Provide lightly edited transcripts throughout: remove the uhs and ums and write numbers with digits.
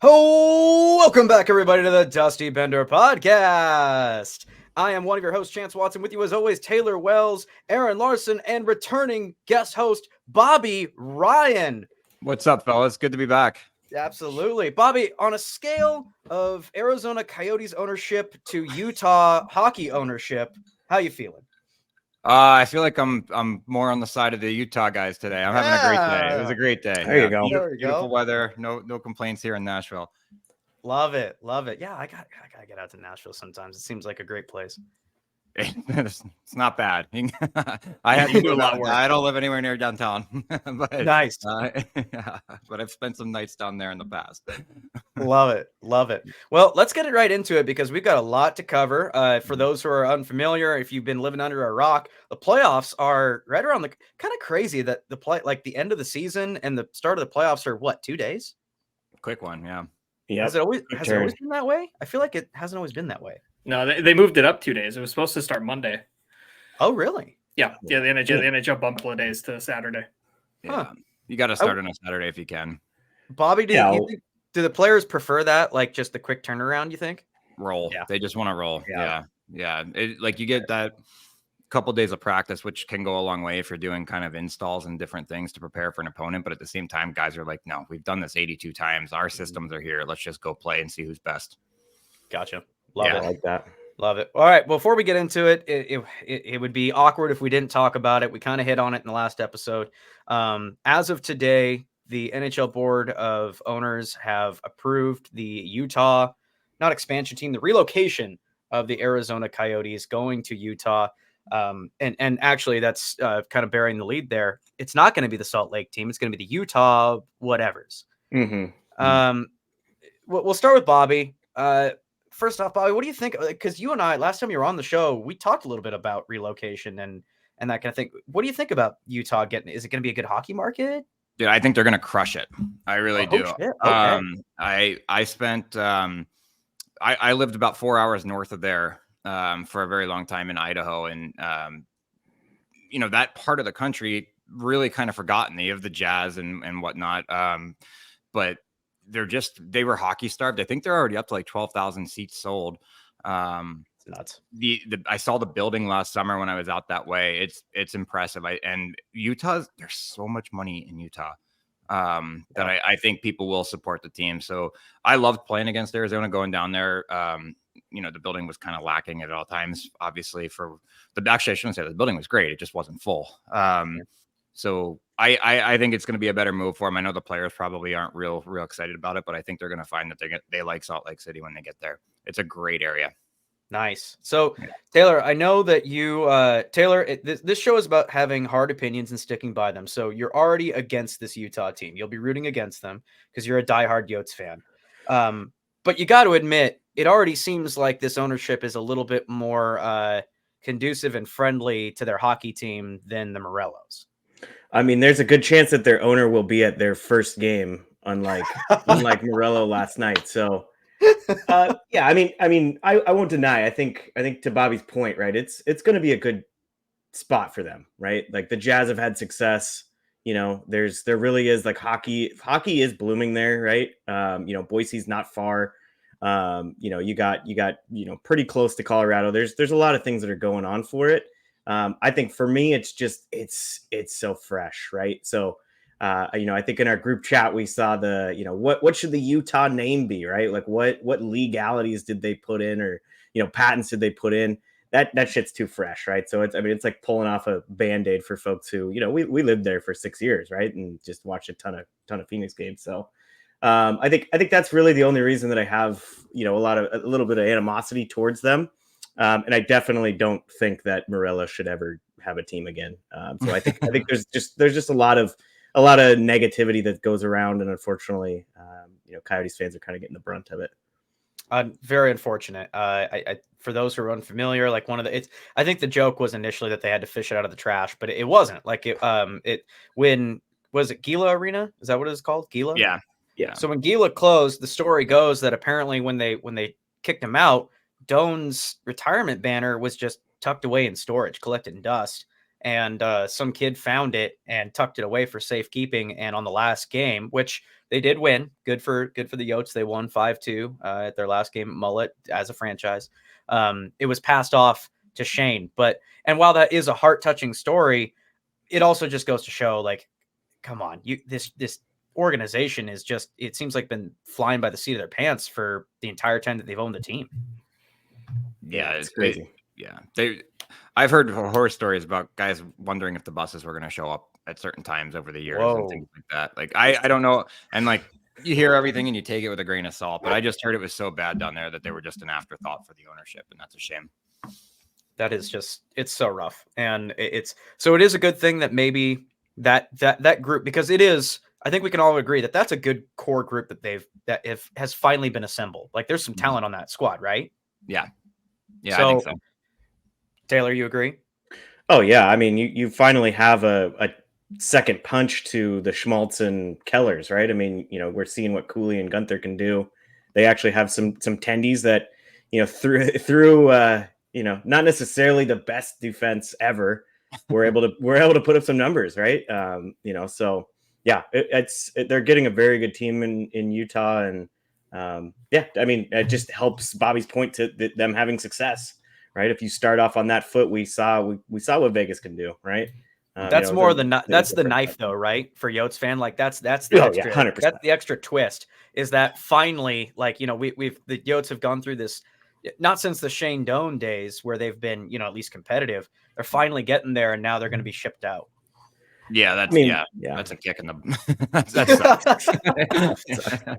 Oh, welcome back, everybody, to the Dusty Bender Podcast. I am one of your hosts, Chance Watson. With you, as always, Taylor Wells, Aaron Larson, and returning guest host, Bobby Ryan. What's up, fellas? Good to be back. Absolutely. Bobby, on a scale of Arizona Coyotes ownership to Utah hockey ownership, how you feeling? I feel like I'm more on the side of the Utah guys today. I'm having a great day. It was a great day. There you go. Beautiful weather. No complaints here in Nashville. Love it. Yeah, I gotta get out to Nashville sometimes. It seems like a great place. It's not bad. I don't live anywhere near downtown, but nice. But I've spent some nights down there in the past. Love it. Well, let's get it right into it because we've got a lot to cover. For those who are unfamiliar, if you've been living under a rock, the playoffs are right around the kind of crazy that the end of the season and the start of the playoffs are what, 2 days? Quick one, yeah. Has it always been that way? I feel like it hasn't always been that way. No, they moved it up 2 days. It was supposed to start Monday. Oh, really? Yeah. The NHL bumped 4 days to Saturday. Yeah, you got to start on a Saturday if you can. Bobby, do the players prefer that, like just the quick turnaround? You think? Roll. Yeah. They just want to roll. Yeah. You get that couple days of practice, which can go a long way if you're doing kind of installs and different things to prepare for an opponent. But at the same time, guys are like, no, we've done this 82 times. Our systems are here. Let's just go play and see who's best. Gotcha. Love it. I like that. Love it. All right. Before we get into it, it would be awkward if we didn't talk about it. We kind of hit on it in the last episode. As of today, the NHL Board of Owners have approved the Utah, not expansion team, the relocation of the Arizona Coyotes going to Utah. And actually, that's kind of bearing the lead there. It's not going to be the Salt Lake team. It's going to be the Utah whatevers. Mm-hmm. We'll start with Bobby. First off, Bobby, what do you think? Because you and I, last time you were on the show, we talked a little bit about relocation and that kind of thing. What do you think about Utah getting? Is it going to be a good hockey market? Dude, I think they're going to crush it. I really do. Shit. Okay. I spent I lived about 4 hours north of there for a very long time in Idaho, and that part of the country really kind of forgotten. They have the Jazz and whatnot, but they were hockey starved. I think they're already up to like 12,000 seats sold. It's nuts. I saw the building last summer when I was out that way. It's impressive. And there's so much money in Utah that I think people will support the team. So I loved playing against Arizona, going down there. The building was kind of lacking at all times, obviously. Actually, I shouldn't say the building was great. It just wasn't full. So I think it's going to be a better move for them. I know the players probably aren't real excited about it, but I think they're going to find that they like Salt Lake City when they get there. It's a great area. Nice. So, Taylor, I know that you, this show is about having hard opinions and sticking by them. So you're already against this Utah team. You'll be rooting against them because you're a diehard Yotes fan. But you got to admit, it already seems like this ownership is a little bit more conducive and friendly to their hockey team than the Morellos. I mean, there's a good chance that their owner will be at their first game, unlike Morello last night. So, yeah, I mean, I won't deny. I think to Bobby's point, right? It's going to be a good spot for them, right? Like the Jazz have had success. There really is like hockey is blooming there, right? Boise's not far. You got pretty close to Colorado. There's a lot of things that are going on for it. I think for me, it's just, it's so fresh. Right. So, I think in our group chat, we saw what should the Utah name be, right? Like what legalities did they put in or, patents did they put in? That shit's too fresh. Right. So it's like pulling off a Band-Aid for folks who, we lived there for 6 years, right. And just watched a ton of Phoenix games. So, I think that's really the only reason that I have, a little bit of animosity towards them. And I definitely don't think that Morello should ever have a team again. So I think there's just a lot of negativity that goes around, and unfortunately, Coyotes fans are kind of getting the brunt of it. Very unfortunate. For those who are unfamiliar, like I think the joke was initially that they had to fish it out of the trash, but it wasn't. Like when was it Gila Arena? Is that what it's called? Gila? Yeah. So when Gila closed, the story goes that apparently when they kicked him out, Doan's retirement banner was just tucked away in storage, collecting dust. and some kid found it and tucked it away for safekeeping. And on the last game, which they did win, good for the Yotes, they won 5-2 at their last game at Mullet as a franchise. It was passed off to Shane, and while that is a heart-touching story, it also just goes to show, like, come on, this organization is just, it seems like, been flying by the seat of their pants for the entire time that they've owned the team. Yeah, it's crazy. I've heard horror stories about guys wondering if the buses were going to show up at certain times over the years and things like that. Like, I don't know. And like, you hear everything and you take it with a grain of salt, but I just heard it was so bad down there that they were just an afterthought for the ownership. And that's a shame. That is just, it's so rough. And it is a good thing that maybe that group, because it is, I think we can all agree that that's a good core group that has finally been assembled. Like, there's some talent on that squad, right? Yeah. Yeah, so, I think so. Taylor, you agree? Oh yeah, I mean, you finally have a second punch to the Schmaltz and Kellers, right? I mean, we're seeing what Cooley and Gunther can do. They actually have some tendies that, through not necessarily the best defense ever, we're able to put up some numbers, right? So yeah, they're getting a very good team in Utah, and I mean, it just helps Bobby's point to them having success. Right. If you start off on that foot, we saw what Vegas can do. Right. That's more that's the knife, though, right? For Yotes fan, like that's the extra, 100%. That's the extra twist, is that finally, like, the Yotes have gone through this, not since the Shane Doan days where they've been, at least competitive. They're finally getting there, and now they're going to be shipped out. Yeah, that's that's a kick in the that's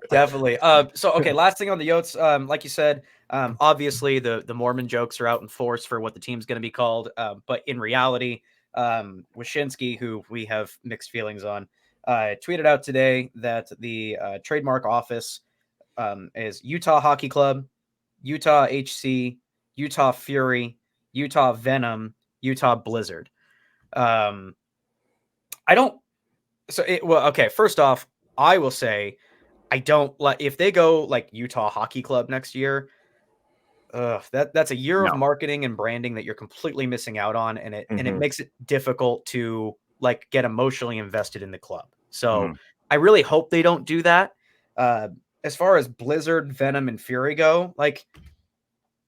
definitely. So okay, last thing on the Yotes, like you said, obviously the Mormon jokes are out in force for what the team's going to be called, but in reality, Wyshynski, who we have mixed feelings on, tweeted out today that the trademark office is Utah Hockey Club, Utah HC, Utah Fury, Utah Venom, Utah Blizzard. First off, I will say, I don't like, if they go like Utah Hockey Club next year, that's a year of marketing and branding that you're completely missing out on, and it makes it difficult to, like, get emotionally invested in the club. So I really hope they don't do that. As far as Blizzard, Venom, and Fury go, like,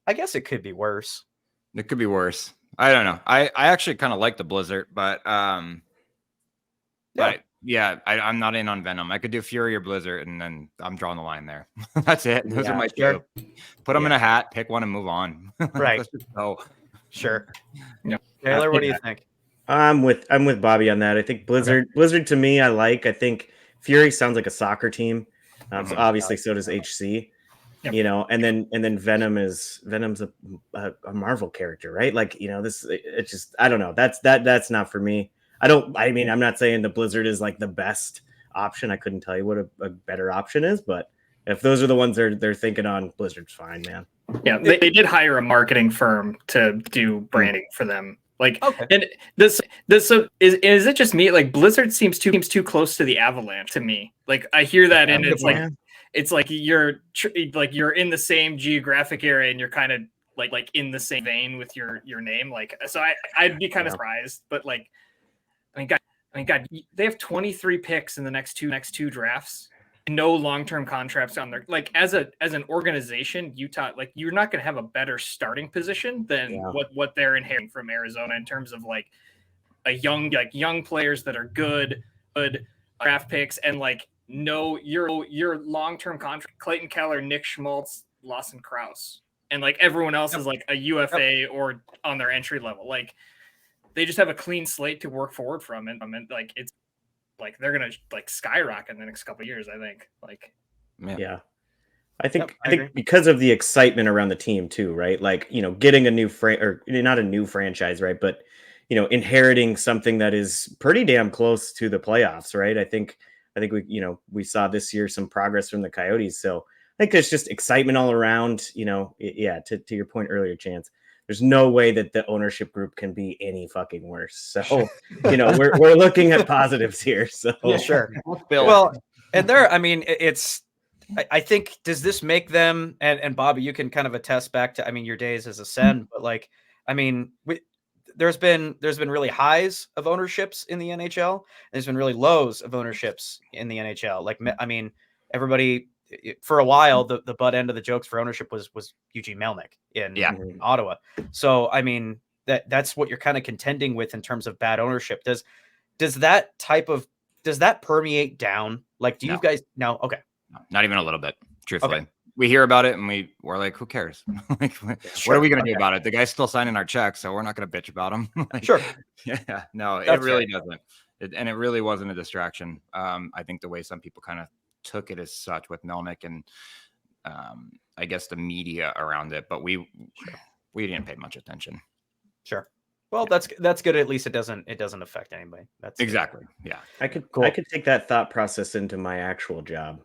I guess it could be worse. It could be worse. I don't know. I actually kind of like the Blizzard, but I'm not in on Venom. I could do Fury or Blizzard, and then I'm drawing the line there. That's it. Those are my two. Put them in a hat, pick one, and move on. Right. Let's just go. Sure. Yeah. Taylor, what do you think? I'm with Bobby on that. I think Blizzard to me, I think Fury sounds like a soccer team. So obviously, so does HC. Yep. And then Venom's a Marvel character, right? Like, it's just, I don't know. That's not for me. I'm not saying the Blizzard is like the best option. I couldn't tell you what a better option is, but if those are the ones they're thinking on, Blizzard's fine, man. Yeah, they did hire a marketing firm to do branding for them. Like, okay. And this so is it just me? Like, Blizzard seems too close to the Avalanche to me. Like, I hear that, and it's like you're in the same geographic area, and you're kind of like in the same vein with your name. Like, so I'd be kind of surprised, but like, I mean, God, they have 23 picks in the next two drafts. No long-term contracts on there. Like, as an organization, Utah, like, you're not going to have a better starting position than what they're inheriting from Arizona in terms of like young players that are good draft picks, and like, no, your long-term contract, Clayton Keller, Nick Schmaltz, Lawson Krause, and like everyone else is like a UFA or on their entry level. Like, they just have a clean slate to work forward from, and like, it's like they're gonna like skyrocket in the next couple of years. I think. Like, yeah, I think because of the excitement around the team too, right? Like, getting a new not a new franchise, right? But inheriting something that is pretty damn close to the playoffs, right? I think we saw this year some progress from the Coyotes, so I think there's just excitement all around. To your point earlier, Chance. There's no way that the ownership group can be any fucking worse. So, we're looking at positives here. So yeah, sure. Well, and I mean, I think, does this make them, and Bobby, you can kind of attest back to, I mean, your days as a Sen, but like, I mean, there's been really highs of ownerships in the NHL. And there's been really lows of ownerships in the NHL. Like, I mean, everybody for a while, the butt end of the jokes for ownership was Eugene Melnyk in Ottawa. So, I mean, that's what you're kind of contending with in terms of bad ownership. Does that permeate down? Like, do you guys no? Okay. No, not even a little bit, truthfully. Okay. We hear about it and we're like, who cares? Like, what are we going to do about it? The guy's still signing our checks, so we're not going to bitch about him. Like, sure. Yeah, no, That's it really doesn't. And it really wasn't a distraction. I think the way some people kind of took it as such with Melnyk and I guess the media around it, but we didn't pay much attention. Sure. Well, that's good. At least it doesn't affect anybody. That's exactly. Yeah. I could take that thought process into my actual job.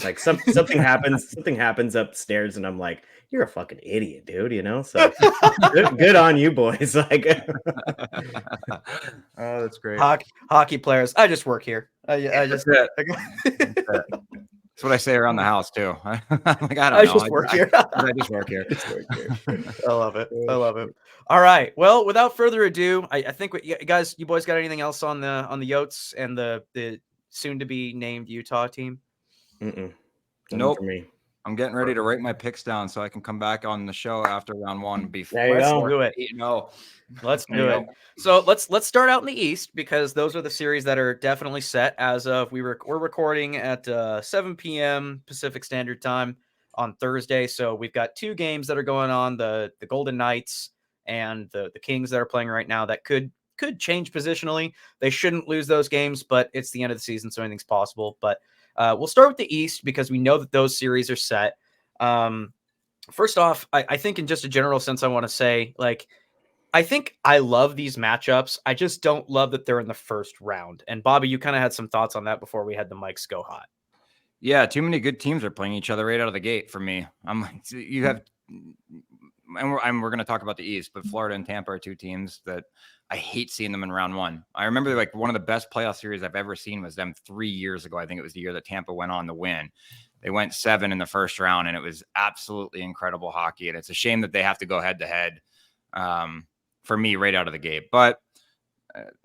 Like something happens upstairs and I'm like, you're a fucking idiot, dude, you know? So good on you boys. Like oh, that's great. Hockey players. I just work here. I just That's what I say around the house too. I'm like, I just work here. I just work here. I love it. I love it. All right. Well, without further ado, I think you boys got anything else on the Yotes and the soon to be named Utah team? Nope. For me. I'm getting ready to write my picks down so I can come back on the show after round one. Let's do it. Let's do it. So let's start out in the East because those are the series that are definitely set as of we're recording at 7 p.m. Pacific Standard Time on Thursday. So we've got two games that are going on, the Golden Knights and the Kings that are playing right now that could change positionally. They shouldn't lose those games, but it's the end of the season, so anything's possible. But we'll start with the East because we know that those series are set. First off, I think in just a general sense, I want to say, like, I think I love these matchups. I just don't love that they're in the first round. And Bobby, you kind of had some thoughts on that before we had the mics go hot. Yeah, too many good teams are playing each other right out of the gate for me. I'm like, you have, and we're going to talk about the East, but Florida and Tampa are two teams that I hate seeing them in round one. I remember like one of the best playoff series I've ever seen was them 3 years ago. I think it was the year that Tampa went on to win. They went 7 in the first round, and it was absolutely incredible hockey. And it's a shame that they have to go head to head for me right out of the gate. But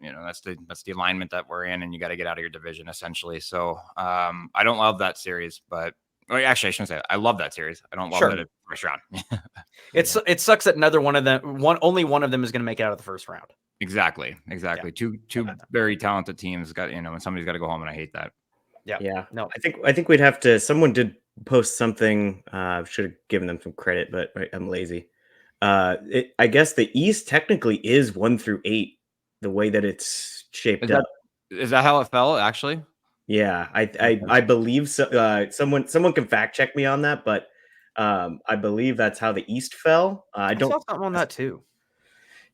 that's the alignment that we're in, and you got to get out of your division essentially. So I don't love that series, but actually I shouldn't say that. I love that series. I don't love that it's first round. It sucks that another one of them, only one of them is going to make it out of the first round. Exactly. Yeah. Two very talented teams got, and somebody's got to go home, and I hate that. Yeah. No, I think we'd have to. Someone did post something. Should have given them some credit, but I'm lazy. I guess the East technically is 1 through 8. The way that it's shaped up. Is that how it fell? Actually, yeah. I believe so. Someone can fact check me on that, but I believe that's how the East fell. I don't saw something on that too.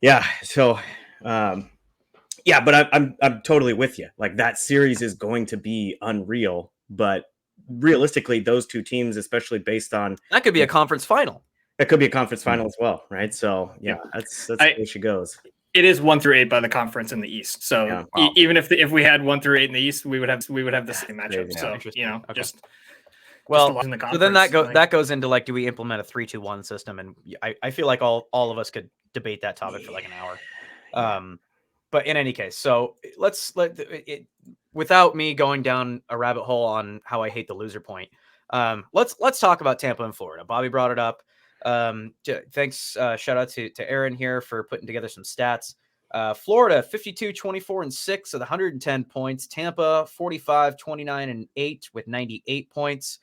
Yeah. So. Yeah, but I'm totally with you. Like, that series is going to be unreal, but realistically, those two teams, especially based on that, could be a conference final. It could be a conference final as well, right? So yeah, that's the way she goes. It is 1 through 8 by the conference in the East. So even if we had 1 through 8 in the East, we would have the same matchup. So just so then that goes into, like, do we implement a 3-2-1 system? And I feel like all of us could debate that topic for like an hour. But in any case, so without me going down a rabbit hole on how I hate the loser point, let's talk about Tampa and Florida. Bobby brought it up. Thanks. Shout out to Aaron here for putting together some stats. Florida 52, 24, and 6 with 110 points. Tampa 45, 29, and 8 with 98 points.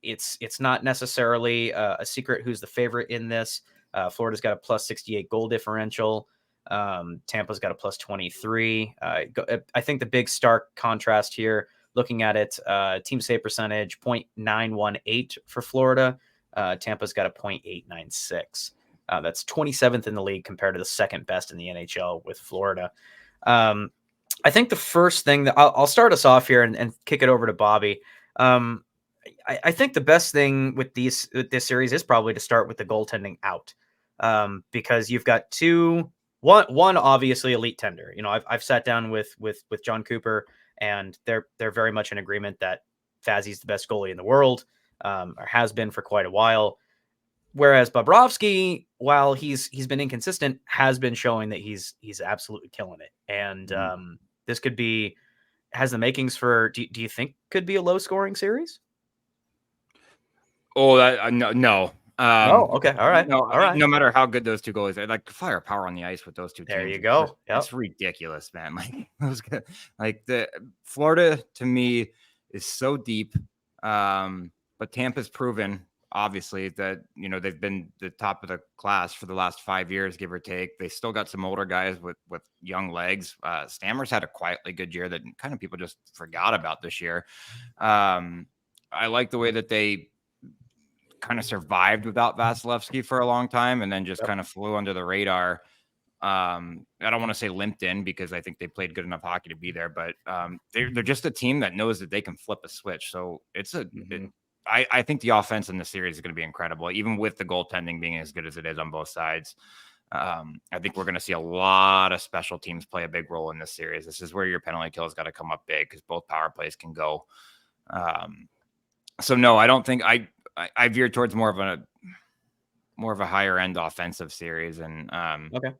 It's not necessarily a secret who's the favorite in this. Florida's got a plus 68 goal differential. Tampa's got a plus 23. I think the big stark contrast here, looking at it, team save percentage 0.918 for Florida. Tampa's got a 0.896. That's 27th in the league compared to the second best in the NHL with Florida. I think the first thing that I'll start us off here and kick it over to Bobby. I think the best thing with this series is probably to start with the goaltending out, because you've got one obviously elite tender. I've sat down with John Cooper, and they're very much in agreement that Fazzy's the best goalie in the world, or has been for quite a while. Whereas Bobrovsky, while he's been inconsistent, has been showing that he's absolutely killing it. And this could be has the makings for. Do you think could be a low scoring series? Oh, no. Oh, okay. All right. No, All right. no matter how good those two goalies are, like firepower on the ice with those two teams. There you go. It's ridiculous, man. Like those guys, like the Florida to me is so deep. But Tampa's proven obviously that they've been the top of the class for the last 5 years, give or take. They still got some older guys with young legs. Stammer's had a quietly good year that kind of people just forgot about this year. I like the way that they kind of survived without Vasilevsky for a long time and then just kind of flew under the radar. I don't want to say limped in because I think they played good enough hockey to be there, but they're just a team that knows that they can flip a switch. So I think the offense in the series is going to be incredible, even with the goaltending being as good as it is on both sides. I think we're going to see a lot of special teams play a big role in this series. This is where your penalty kill has got to come up big because both power plays can go. So no, I don't think I veered towards more of a higher end offensive series. And okay.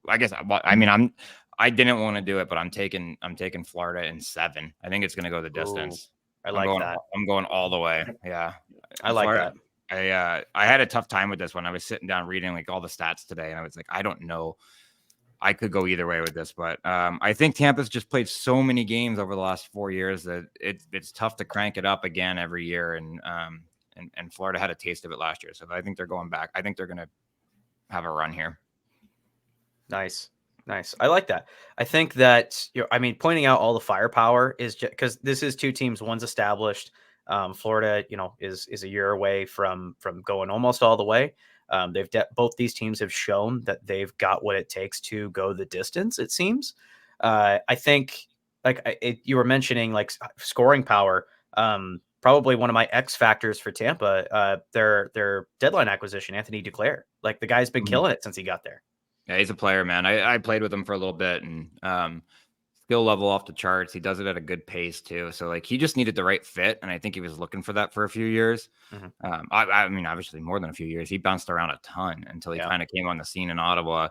I guess I didn't want to do it, but I'm taking Florida in 7. I think it's going to go the distance. Ooh, I'm going all the way. Yeah. I like Florida, that. I had a tough time with this one. I was sitting down reading like all the stats today and I was like, I don't know. I could go either way with this, but I think Tampa's just played so many games over the last 4 years that it's tough to crank it up again every year. And Florida had a taste of it last year. So I think they're going back. I think they're going to have a run here. Nice. I like that. I think that, pointing out all the firepower is just because this is two teams, one's established. Florida, is a year away from going almost all the way. Both these teams have shown that they've got what it takes to go the distance. It seems. I think, you were mentioning like scoring power. Probably one of my X factors for Tampa. Their deadline acquisition, Anthony Duclair. Like the guy's been killing it since he got there. Yeah, he's a player, man. I played with him for a little bit, and skill level off the charts. He does it at a good pace too. So like he just needed the right fit, and I think he was looking for that for a few years. I mean, obviously more than a few years. He bounced around a ton until he kind of came on the scene in Ottawa,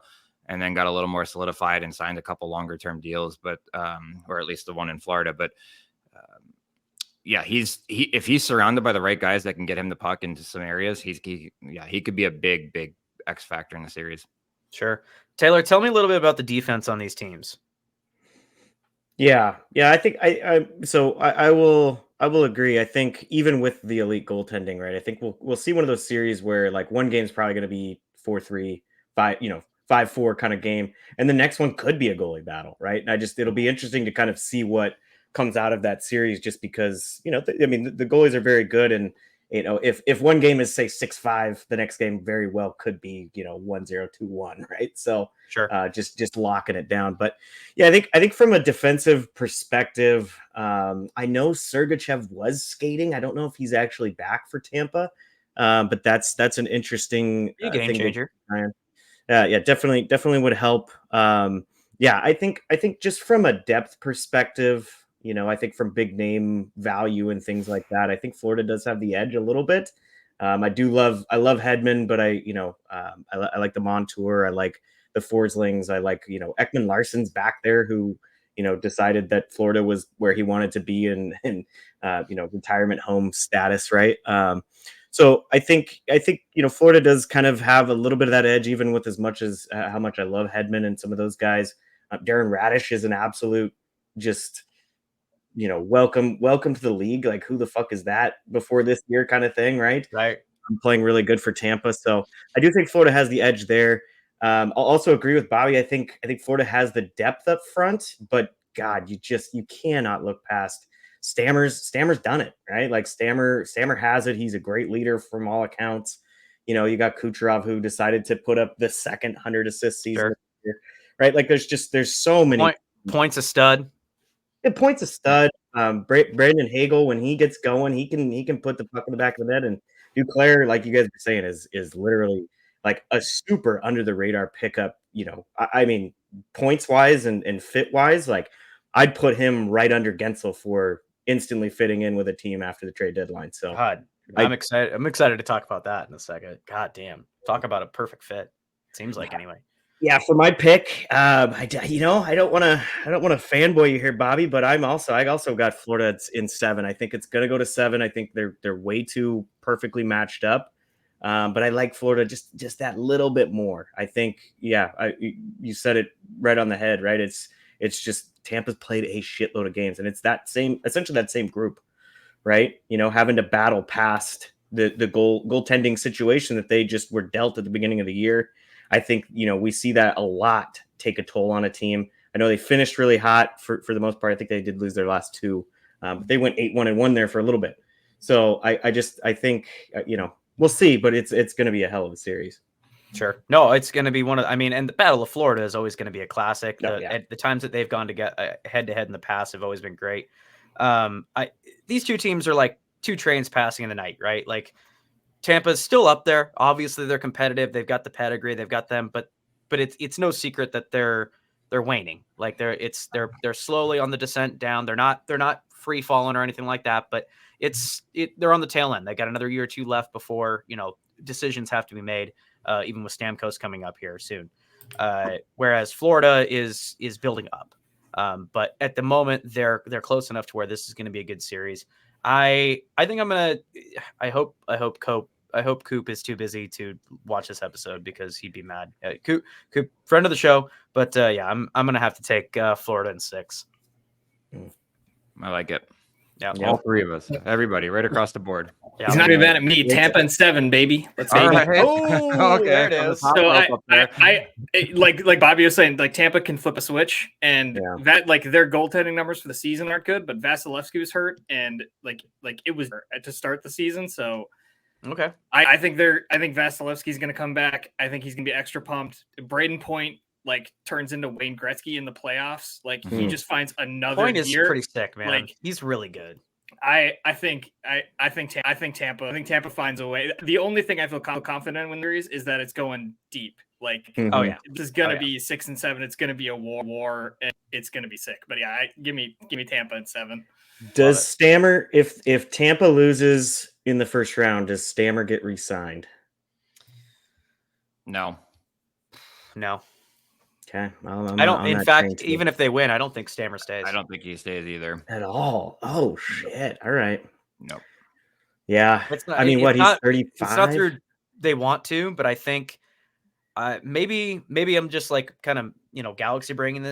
and then got a little more solidified and signed a couple longer term deals, but or at least the one in Florida. But yeah, if he's surrounded by the right guys that can get him the puck into some areas, he could be a big X factor in the series. Sure. Taylor, tell me a little bit about the defense on these teams. Yeah. I think I will agree. I think even with the elite goaltending, right? I think we'll see one of those series where like one game's probably going to be 4-3, 5-4 kind of game, and the next one could be a goalie battle, right? And it'll be interesting to kind of see what comes out of that series, just because the goalies are very good, and if one game is say 6-5, the next game very well could be 1-0, 2-1, right? So sure, just locking it down. But yeah, I think from a defensive perspective, I know Sergachev was skating. I don't know if he's actually back for Tampa, but that's an interesting game changer. Yeah, definitely would help. Yeah, I think just from a depth perspective, I think from big name value and things like that, I think Florida does have the edge a little bit. I love Hedman, but I like the Montour. I like the Forslings. I like, Ekman Larsson's back there, who, decided that Florida was where he wanted to be in retirement home status. Right. So I think, Florida does kind of have a little bit of that edge, even with as much as how much I love Hedman and some of those guys. Darren Radish is an absolute just, welcome to the league. Like, who the fuck is that before this year kind of thing, right? Right. I'm playing really good for Tampa. So I do think Florida has the edge there. I'll also agree with Bobby. I think Florida has the depth up front, but God, you cannot look past Stammer's done it, right? Like Stammer has it. He's a great leader from all accounts. You got Kucherov, who decided to put up the second 100 assist season, right? Like there's so many points a stud. It points a stud. Brandon Hagel, when he gets going, he can put the puck in the back of the net. And Duclair, like you guys were saying, is literally like a super under the radar pickup. I mean, points wise and fit wise, like I'd put him right under Gensel for instantly fitting in with a team after the trade deadline. So God, I'm excited. I'm excited to talk about that in a second. God damn. Talk about a perfect fit. Seems like anyway. Yeah, for my pick, I don't want to fanboy you here, Bobby, but I also got Florida in 7. I think it's going to go to 7. I think they're way too perfectly matched up. But I like Florida just that little bit more. I think, you said it right on the head, right? It's just Tampa's played a shitload of games, and it's essentially that same group, right? Having to battle past the goaltending situation that they just were dealt at the beginning of the year. I think, we see that a lot take a toll on a team. I know they finished really hot for the most part. I think they did lose their last 2. They went 8-1-1 there for a little bit. So I think, we'll see, but it's going to be a hell of a series. Sure. No, it's going to be and the Battle of Florida is always going to be a classic. Yeah. The times that they've gone to get head to head in the past have always been great. These two teams are like two trains passing in the night, right? Like Tampa's still up there. Obviously, they're competitive. They've got the pedigree. They've got them, but it's no secret that they're waning. Like they're slowly on the descent down. They're not free falling or anything like that. But they're on the tail end. They got another year or two left before decisions have to be made. Even with Stamkos coming up here soon, whereas Florida is building up. But at the moment, they're close enough to where this is going to be a good series. I think I hope Coop is too busy to watch this episode because he'd be mad. Coop, friend of the show, but I'm gonna have to take Florida in 6. I like it. Yeah, all 3 of us, everybody, right across the board. Yeah, he's not even mad at me. Tampa in 7, baby. Let's go. Right. Oh, okay, there it is. So I like Bobby was saying, like Tampa can flip a switch, and that their goaltending numbers for the season aren't good, but Vasilevsky was hurt, and like it was to start the season. So okay, I think Vasilevsky's going to come back. I think he's going to be extra pumped. Braden Point turns into Wayne Gretzky in the playoffs. He just finds another Point is year. Pretty sick, man. He's really good. I think Tampa finds a way. The only thing I feel confident in series is that it's going deep. This is gonna be 6 and 7. It's gonna be a war, and it's gonna be sick. But give me Tampa in 7. Does Stammer, if Tampa loses in the first round, does Stammer get re-signed? No. Okay. I don't. In fact, even if they win, I don't think Stammer stays. I don't think he stays either at all. Oh shit! All right. Nope. Yeah. He's 35. It's not through they want to, but I think maybe I'm just kind of galaxy braining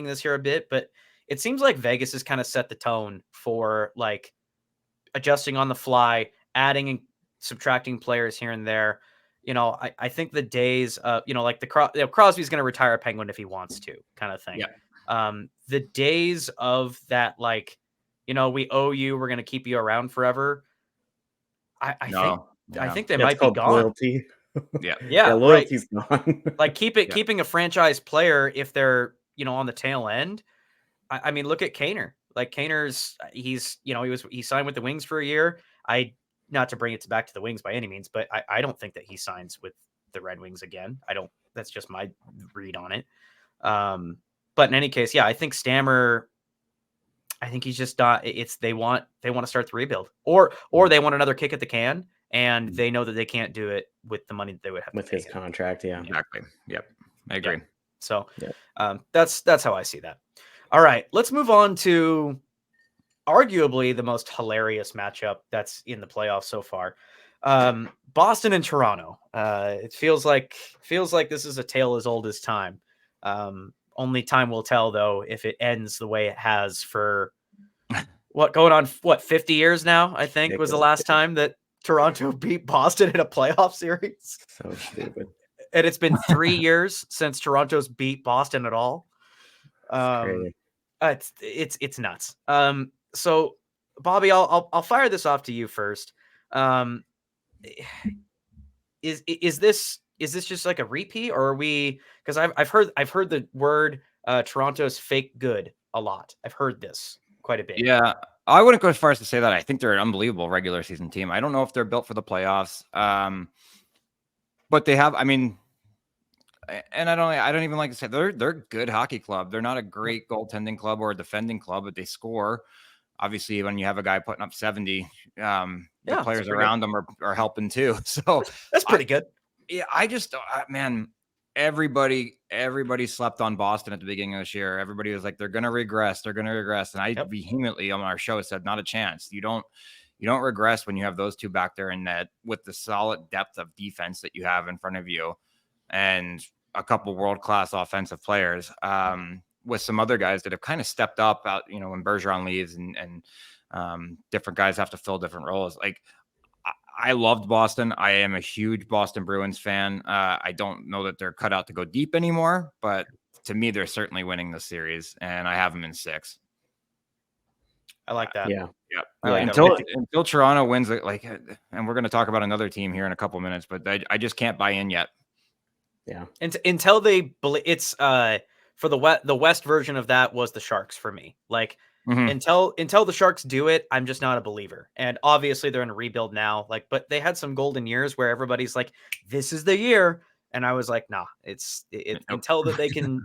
this here a bit, but it seems like Vegas has kind of set the tone for adjusting on the fly, adding and subtracting players here and there. I think the days, Crosby's going to retire a Penguin if he wants to, kind of thing. Yeah. The days of that, we owe you, we're going to keep you around forever. I think they might be gone. Loyalty. Yeah. Loyalty's gone. Keeping a franchise player if they're on the tail end. I mean, look at Kaner. Kaner's he signed with the Wings for a year. Not to bring it back to the Wings by any means, but I don't think that he signs with the Red Wings again. That's just my read on it. But in any case, I think Stammer, I think he's just not, they want to start the rebuild or they want another kick at the can, and they know that they can't do it with the money that they would have with his contract. Yeah, exactly. Yep. I agree. Yeah. So that's how I see that. All right, let's move on to arguably the most hilarious matchup that's in the playoffs so far. Boston and Toronto. It feels like this is a tale as old as time. Only time will tell, though, if it ends the way it has for 50 years now, I think was the last time that Toronto beat Boston in a playoff series. So stupid. And it's been 3 years since Toronto's beat Boston at all. It's nuts. So Bobby, I'll fire this off to you first. Is this just like a repeat, or are we? Because I've heard the word Toronto's fake good a lot. I've heard this quite a bit. Yeah, I wouldn't go as far as to say that. I think they're an unbelievable regular season team. I don't know if they're built for the playoffs, but they have. I mean, and I don't even like to say they're a good hockey club. They're not a great goaltending club or a defending club, but they score. obviously when you have a guy putting up 70, the Yeah, players that's pretty around them are helping too. So That's pretty good. yeah, I just man, everybody slept on Boston at the beginning of this year. Everybody was like, they're gonna regress, and I vehemently on our show said, not a chance. You don't regress when you have those two back there in net with the solid depth of defense that you have in front of you, and a couple world-class offensive players. With some other guys that have kind of stepped up out, when Bergeron leaves and different guys have to fill different roles. Like, I loved Boston. I am a huge Boston Bruins fan. I don't know that they're cut out to go deep anymore, but to me, they're certainly winning the series, and I have them in 6. I like that. Yeah. Yeah. Like until Toronto wins, and we're going to talk about another team here in a couple minutes, but I just can't buy in yet. Yeah. Until they it's for the West version of that was the Sharks for me. Like, until the Sharks do it, I'm just not a believer. And obviously they're in a rebuild now. Like, but they had some golden years where everybody's like, this is the year. And I was like, nah, until that they can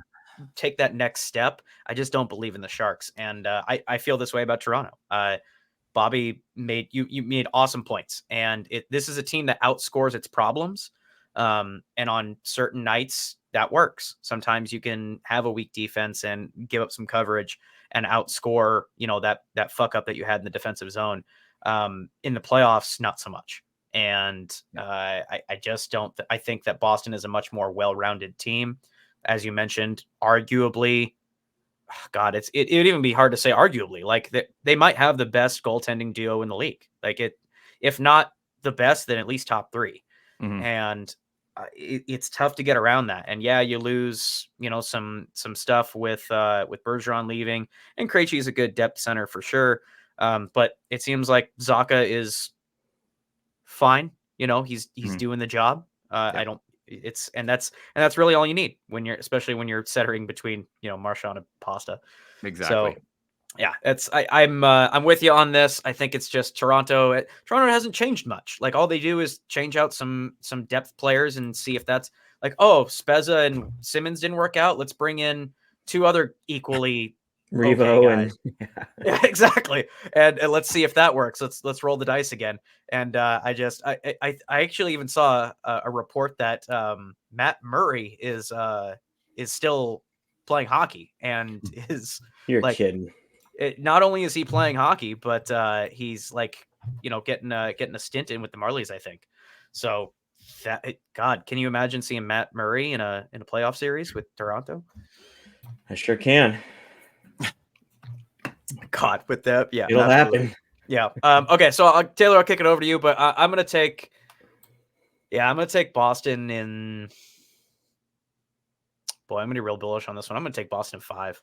take that next step. I just don't believe in the Sharks. And I feel this way about Toronto. Bobby you made awesome points. And this is a team that outscores its problems. And on certain nights that works. Sometimes you can have a weak defense and give up some coverage and outscore, that fuck up that you had in the defensive zone. In the playoffs, not so much. And I just don't. I think that Boston is a much more well-rounded team, as you mentioned. Arguably, God, it would even be hard to say arguably. Like they might have the best goaltending duo in the league. Like if not the best, then at least top 3. And it's tough to get around that. And yeah, you lose, some stuff with Bergeron leaving, and Krejci is a good depth center for sure. But it seems like Zacha is fine. He's doing the job. That's really all you need especially when you're centering between, Marchand and Pasta. Exactly. So yeah, I'm with you on this. I think it's just Toronto. Toronto hasn't changed much. Like, all they do is change out some depth players and see if that's like, oh, Spezza and Simmons didn't work out. Let's bring in 2 other equally Revo okay guys. Yeah, exactly. And let's see if that works. Let's roll the dice again. And I actually even saw a report that Matt Murray is still playing hockey and is You're kidding. Not only is he playing hockey, but he's like, getting a stint in with the Marlies, I think. So God, can you imagine seeing Matt Murray in a playoff series with Toronto? I sure can. God, with that, yeah, it'll happen. Yeah. Okay, so Taylor, I'll kick it over to you, but I'm gonna take Boston in. Boy, I'm gonna be real bullish on this one. I'm gonna take Boston 5.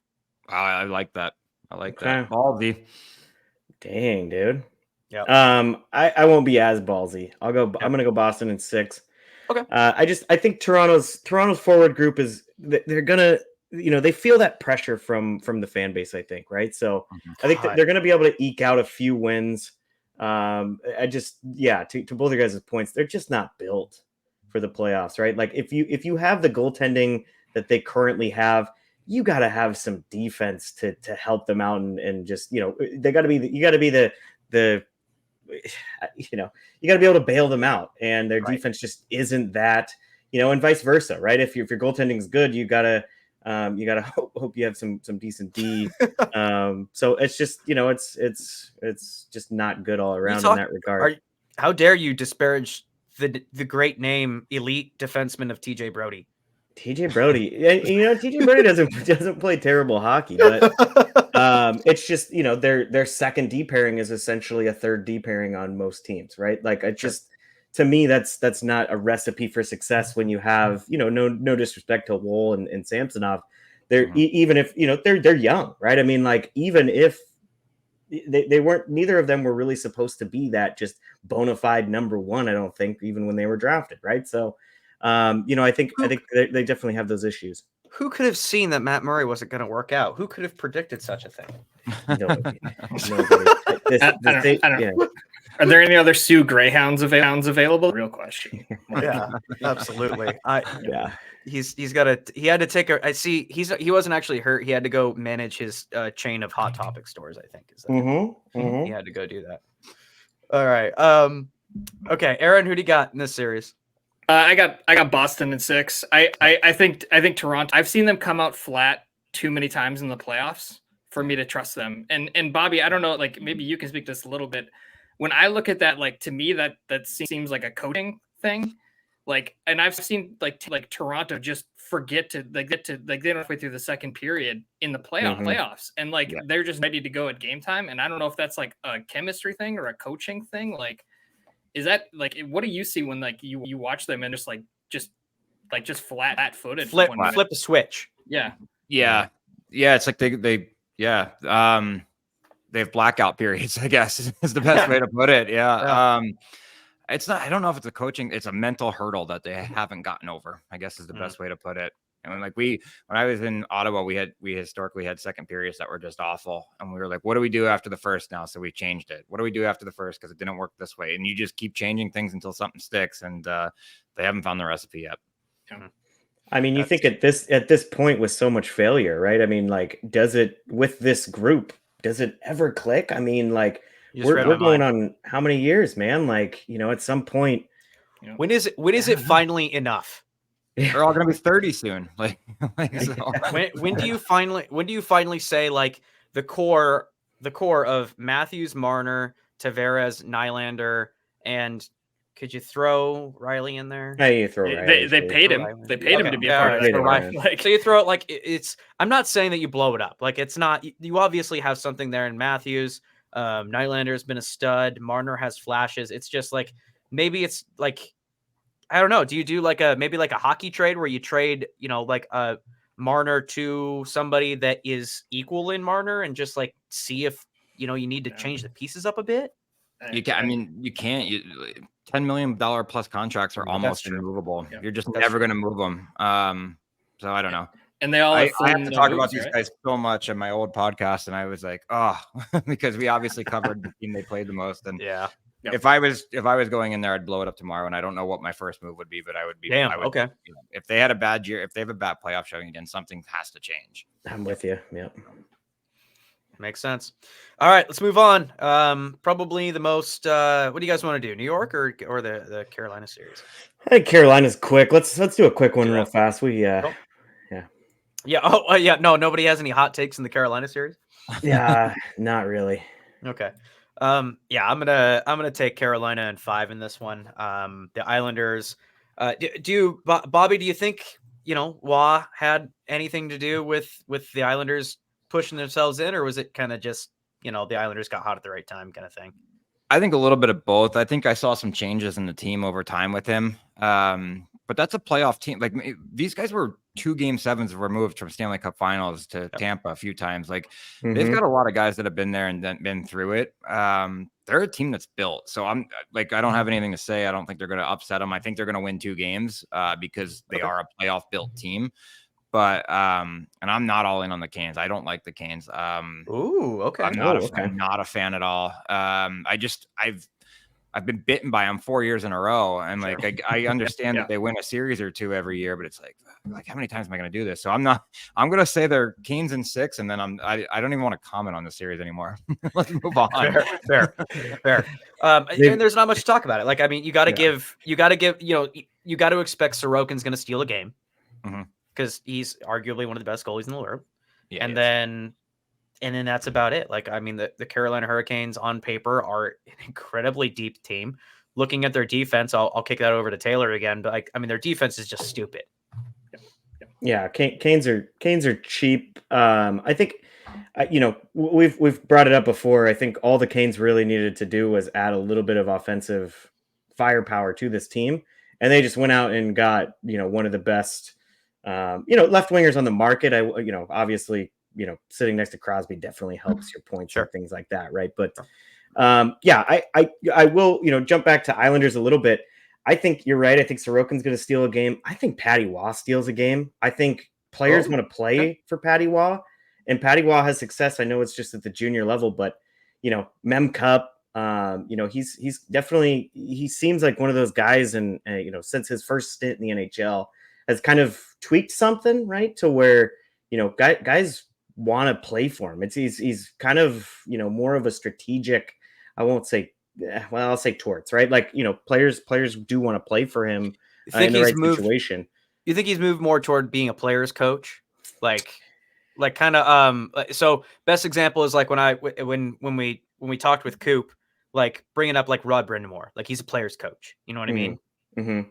I like that. That. Ballsy. Dang, dude. Yeah. I won't be as ballsy. I'm gonna go Boston in 6. Okay. I think Toronto's forward group they're gonna, they feel that pressure from the fan base, I think, right? So I think that they're gonna be able to eke out a few wins. To both your guys' points, they're just not built for the playoffs, right? Like if you have the goaltending that they currently have, you got to have some defense to help them out and just, you got to be the you got to be able to bail them out, and their defense just isn't that, and vice versa, right? If your goaltending is good, you gotta hope you have some decent D. So it's just, it's just not good all around in that regard. How dare you disparage the great name elite defenseman of TJ Brody? TJ Brody, TJ Brody doesn't play terrible hockey, but it's just, their second D pairing is essentially a third D pairing on most teams, right? Like, to me, that's not a recipe for success when you have, no disrespect to Woll and Samsonov. They're even if, they're young, right? I mean, like, even if they weren't, neither of them were really supposed to be that just bona fide number 1, I don't think, even when they were drafted, right? So I think they definitely have those issues. Who could have seen that Matt Murray wasn't going to work out? Who could have predicted such a thing? Nobody. Are there any other Sioux Greyhounds available? Real question. Yeah, absolutely. Yeah. He had to take a. I see. He wasn't actually hurt. He had to go manage his chain of Hot Topic stores. I think is that he had to go do that. All right. Okay, Aaron, who do you got in this series? I got Boston in 6. I think Toronto. I've seen them come out flat too many times in the playoffs for me to trust them. And Bobby, I don't know, like maybe you can speak to this a little bit. When I look at that, like to me that seems like a coaching thing. Like, and I've seen like Toronto just forget to get to they don't halfway through the second period in the playoffs, and like they're just ready to go at game time. And I don't know if that's like a chemistry thing or a coaching thing. Like, is that like what do you see when like you watch them and just flat footed flip a switch? Yeah. It's like they have blackout periods, I guess is the best way to put it. It's not, I don't know if it's a coaching, it's a mental hurdle that they haven't gotten over, I guess is the best way to put it. And like when I was in Ottawa, we historically had second periods that were just awful. And we were like, what do we do after the first now? So we changed it. What do we do after the first? Because it didn't work this way. And you just keep changing things until something sticks. And they haven't found the recipe yet. I mean, you think at this point with so much failure, right? I mean, like, does it with this group, does it ever click? I mean, like, we're going on how many years, man? Like, at some point, when is it finally enough? They're all going to be 30 soon. Like so. when do you finally say like the core of Matthews, Marner, Tavares, Nylander, and could you throw Riley in there? Yeah, you throw Riley. They paid him. They paid him to be a part of it. Like, so you throw it like it's. I'm not saying that you blow it up. Like it's not. You obviously have something there in Matthews. Nylander has been a stud. Marner has flashes. It's just like maybe it's like I don't know. Do you do like maybe like a hockey trade where you trade like a Marner to somebody that is equal in Marner and just like see if you need to change the pieces up a bit? You can. I mean, you can't. $10 million plus contracts are almost immovable. Yeah. You're just never going to move them. So I don't know. And they all I have to talk about these guys so much in my old podcast, and I was like, because we obviously covered the team they played the most. And if I was going in there, I'd blow it up tomorrow. And I don't know what my first move would be, but I would be. Okay. If they had a bad year, if they have a bad playoff showing again, something has to change. I'm with you. Yeah. Makes sense. All right, let's move on. Probably the most. What do you guys want to do? New York or the Carolina series? I think Carolina's quick. Let's do a quick one real fast. Yeah. Oh, yeah. No, nobody has any hot takes in the Carolina series. Yeah, not really. Okay. Yeah, I'm gonna take Carolina in 5 in this one. The Islanders. Bobby? Do you think Wah had anything to do with the Islanders pushing themselves in, or was it kind of just the Islanders got hot at the right time kind of thing? I think a little bit of both. I think I saw some changes in the team over time with him. But that's a playoff team. Like these guys were 2 Game 7s removed from Stanley Cup Finals to Tampa a few times. Like they've got a lot of guys that have been there and then been through it. They're a team that's built. So I'm like, I don't have anything to say. I don't think they're going to upset them. I think they're going to win 2 games because they are a playoff built team. But and I'm not all in on the Canes. I don't like the Canes. Ooh, okay. I'm not a fan at all. I've been bitten by them 4 years in a row, and like I understand that they win a series or 2 every year, but it's like how many times am I going to do this? So I'm going to say they're Canes in 6, and then I don't even want to comment on the series anymore. Let's move on. Fair. And there's not much to talk about it. Like I mean, you got to you got to expect Sorokin's going to steal a game. Mm-hmm. Because he's arguably one of the best goalies in the world. Yeah, and then that's about it. Like, I mean, the Carolina Hurricanes on paper are an incredibly deep team. Looking at their defense, I'll kick that over to Taylor again. But like, I mean, their defense is just stupid. Yeah, Canes are cheap. I think, we've brought it up before. I think all the Canes really needed to do was add a little bit of offensive firepower to this team, and they just went out and got one of the best. Left wingers on the market. Obviously, sitting next to Crosby definitely helps your points and things like that, right? But I will, jump back to Islanders a little bit. I think you're right. I think Sorokin's going to steal a game. I think Patty Waugh steals a game. I think players want to play for Patty Waugh, and Patty Waugh has success. I know it's just at the junior level, but Mem Cup, He's definitely, he seems like one of those guys, and since his first stint in the NHL has kind of tweaked something, right, to where guys want to play for him. He's kind of more of a strategic. I won't say, well, I'll say torts, right? Like players do want to play for him in the right situation. You think he's moved more toward being a player's coach, like kind of so best example is like when we talked with Coop, like bringing up like Rod Brindamore, like he's a player's coach, you know what I mean? Mm-hmm.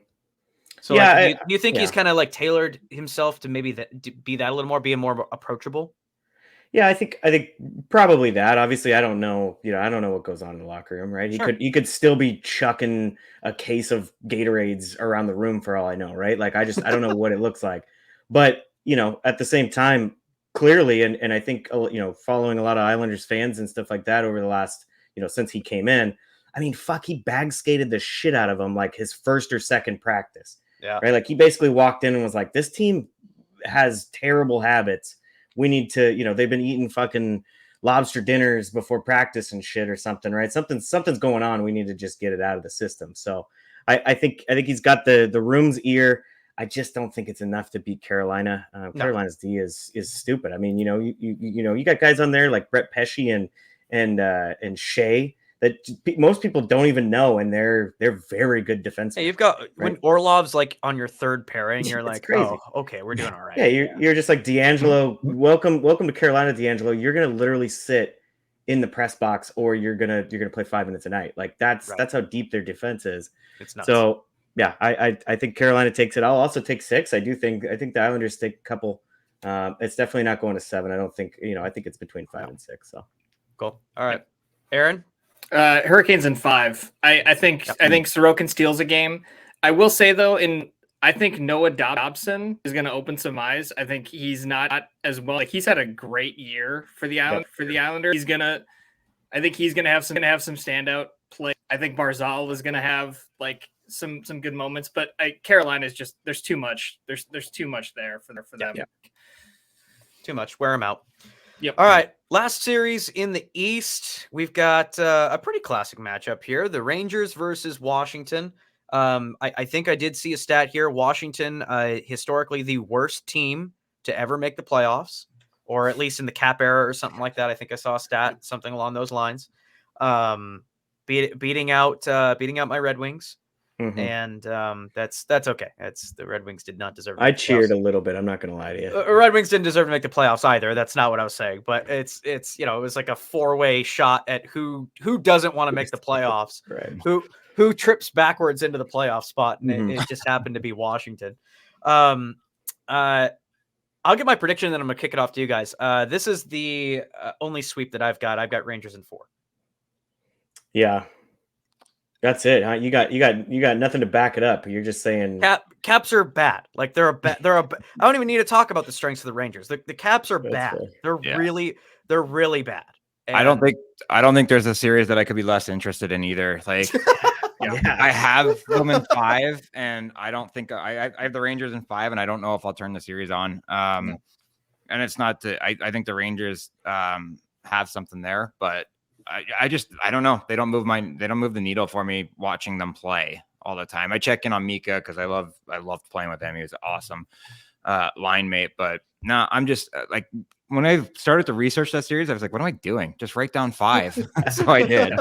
So yeah, do you think he's kind of like tailored himself to maybe be that a little more, being more approachable? Yeah, I think probably that. Obviously, I don't know. I don't know what goes on in the locker room, right? Sure. He could still be chucking a case of Gatorades around the room for all I know, right? Like I don't know what it looks like, but at the same time, clearly, and I think following a lot of Islanders fans and stuff like that over the last since he came in, I mean, fuck, he bag skated the shit out of him like his first or second practice. Yeah. Right. Like he basically walked in and was like, this team has terrible habits. We need to, they've been eating fucking lobster dinners before practice and shit or something, right? Something's going on. We need to just get it out of the system. So I think he's got the room's ear. I just don't think it's enough to beat Carolina. No. Carolina's D is stupid. I mean, you got guys on there like Brett Pesce and Shea that most people don't even know, and they're very good defensemen. Hey, you've got when Orlov's like on your third pairing, you're like, crazy. Oh, okay, we're doing all right. Yeah, you're just like D'Angelo. Welcome to Carolina, D'Angelo. You're gonna literally sit in the press box, or you're gonna play 5 minutes a night. Like that's how deep their defense is. It's nuts. So yeah, I think Carolina takes it. I'll also take 6. I think the Islanders take a couple. It's definitely not going to 7. I don't think I think it's between 5 and 6. So cool. All right, Aaron. Hurricanes in 5. I think Sorokin steals a game. I will say though, I think Noah Dobson is going to open some eyes. I think he's not as well. Like he's had a great year for the Islanders. I think he's gonna have some standout play. I think Barzal is gonna have like some good moments, but Carolina is just there's too much. There's too much there for them. Yeah. Too much. Wear them out. Yep. All right. Last series in the East, we've got a pretty classic matchup here. The Rangers versus Washington. I think I did see a stat here. Washington, historically the worst team to ever make the playoffs, or at least in the cap era or something like that. I think I saw a stat, something along those lines. Beating out my Red Wings. Mm-hmm. And that's okay. The Red Wings did not deserve. I cheered a little bit. I'm not going to lie to you. Red Wings didn't deserve to make the playoffs either. That's not what I was saying. But it's it was like a 4-way shot at who doesn't want to make the playoffs. Right. Who trips backwards into the playoff spot, and it just happened to be Washington. I'll get my prediction, and then I'm gonna kick it off to you guys. This is the only sweep that I've got. I've got Rangers in 4. Yeah. That's it. Huh? You got nothing to back it up. You're just saying Caps are bad. Like they're I don't even need to talk about the strengths of the Rangers. The Caps are bad. Fair. They're really bad. And I don't think there's a series that I could be less interested in either. Like I have them in 5, and I don't think I have the Rangers in 5, and I don't know if I'll turn the series on. And it's not I think the Rangers have something there, but I don't know. They don't move the needle for me watching them play all the time. I check in on Mika because I loved playing with him. He was awesome line mate. But no, I'm just like when I started to research that series, I was like, what am I doing? Just write down 5. So I did.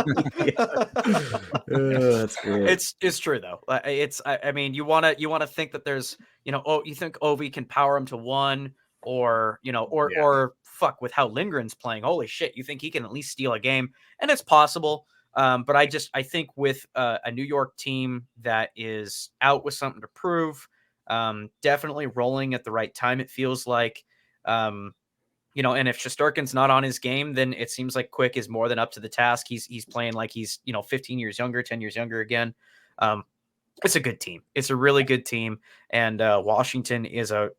That's great. It's true though. I mean, you want to think that there's you think Ovi can power him to 1, or or fuck, with how Lindgren's playing, holy shit, you think he can at least steal a game, and it's possible. But I think with a New York team that is out with something to prove, definitely rolling at the right time, it feels like, and if Shesterkin's not on his game, then it seems like Quick is more than up to the task. He's playing like he's 15 years younger, 10 years younger again. It's a good team. It's a really good team, and Washington is a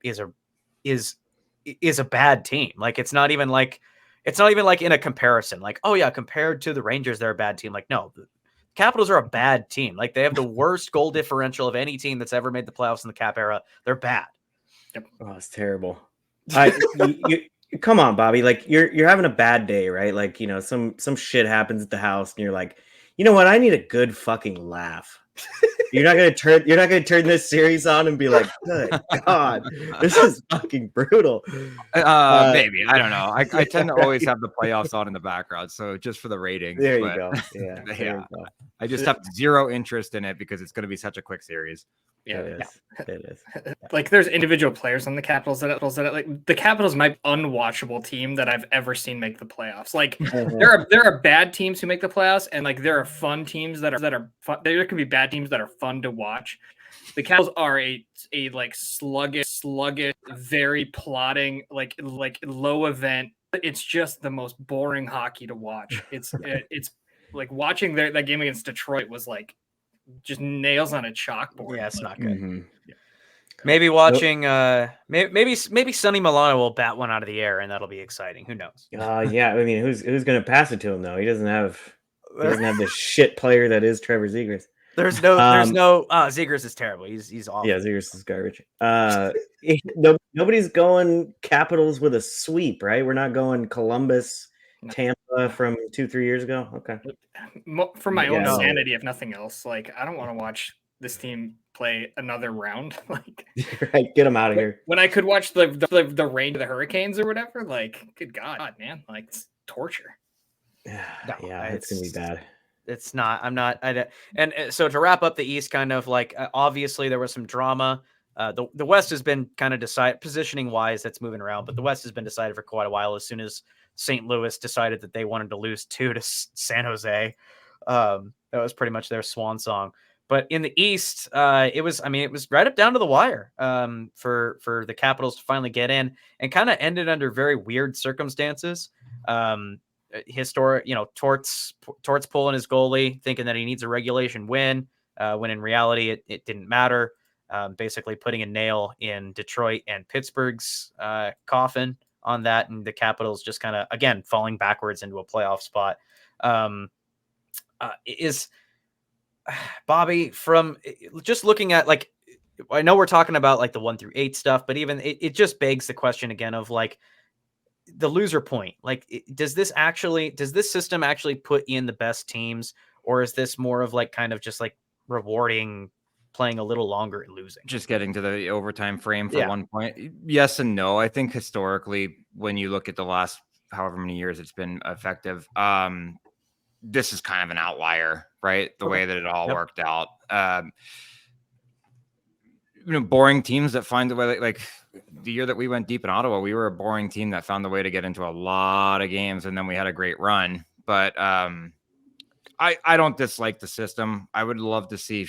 bad team. Like it's not even like in a comparison, like, oh yeah, compared to the Rangers, they're a bad team. Like, no, the Capitals are a bad team. Like they have the worst goal differential of any team that's ever made the playoffs in the cap era. They're bad. Yep. Oh, it's terrible. Come on, Bobby. Like you're having a bad day, right? Like, some shit happens at the house and you're like, You know what? I need a good fucking laugh. You're not gonna turn this series on and be like, "Good God, this is fucking brutal." Maybe, I don't know. I tend to always right. have the playoffs on in the background, so just for the ratings. There you But go. Yeah, there yeah, you go. I just have zero interest in it because it's going to be such a quick series. Yeah, It is. It is. like there's individual players on the Capitals that like the Capitals might be unwatchable team that I've ever seen make the playoffs. Like there are bad teams who make the playoffs, and like there are fun teams that are fun. There can be bad teams that are fun to watch. The Capitals are a like sluggish, very plotting, like low event. It's just the most boring hockey to watch. It's like watching that game against Detroit was like just nails on a chalkboard. Yeah, it's not good. Mm-hmm. Maybe watching maybe Sonny Milano will bat one out of the air and that'll be exciting. Who knows? Yeah. I mean, who's gonna pass it to him though? He doesn't have the shit player that is Trevor Zegras. There's no Zegras is terrible. He's awful. Yeah, Zegras is garbage. Nobody's going Capitals with a sweep, right? We're not going Columbus, Tampa from 2-3 years ago. Okay. For my own sanity, if nothing else, like I don't want to watch this team play another round. Like, right, get them out of here. When I could watch the range of the Hurricanes or whatever, like, good God, man, like it's torture. Yeah, it's gonna be bad. It's not. I'm not. And so to wrap up the East, kind of like obviously there was some drama. The West has been kind of decided positioning wise. That's moving around, but the West has been decided for quite a while. As soon as St. Louis decided that they wanted to lose 2 to San Jose, that was pretty much their swan song. But in the East, it was right up down to the wire for the Capitals to finally get in, and kind of ended under very weird circumstances. Historic, Torts pulling his goalie, thinking that he needs a regulation win, when in reality it didn't matter. Basically putting a nail in Detroit and Pittsburgh's coffin on that, and the Capitals just kind of again falling backwards into a playoff spot. Is Bobby, from just looking at, like, I know we're talking about like the 1 through 8 stuff, but even it just begs the question again of like the loser point. Like, does this system actually put in the best teams, or is this more of like kind of just like rewarding playing a little longer and losing? Just getting to the overtime frame for 1 point. Yes and no. I think historically, when you look at the last however many years it's been effective, this is kind of an outlier, right? The way that it all worked out. Boring teams that find a way, like the year that we went deep in Ottawa, we were a boring team that found a way to get into a lot of games, and then we had a great run. But I don't dislike the system. I would love to see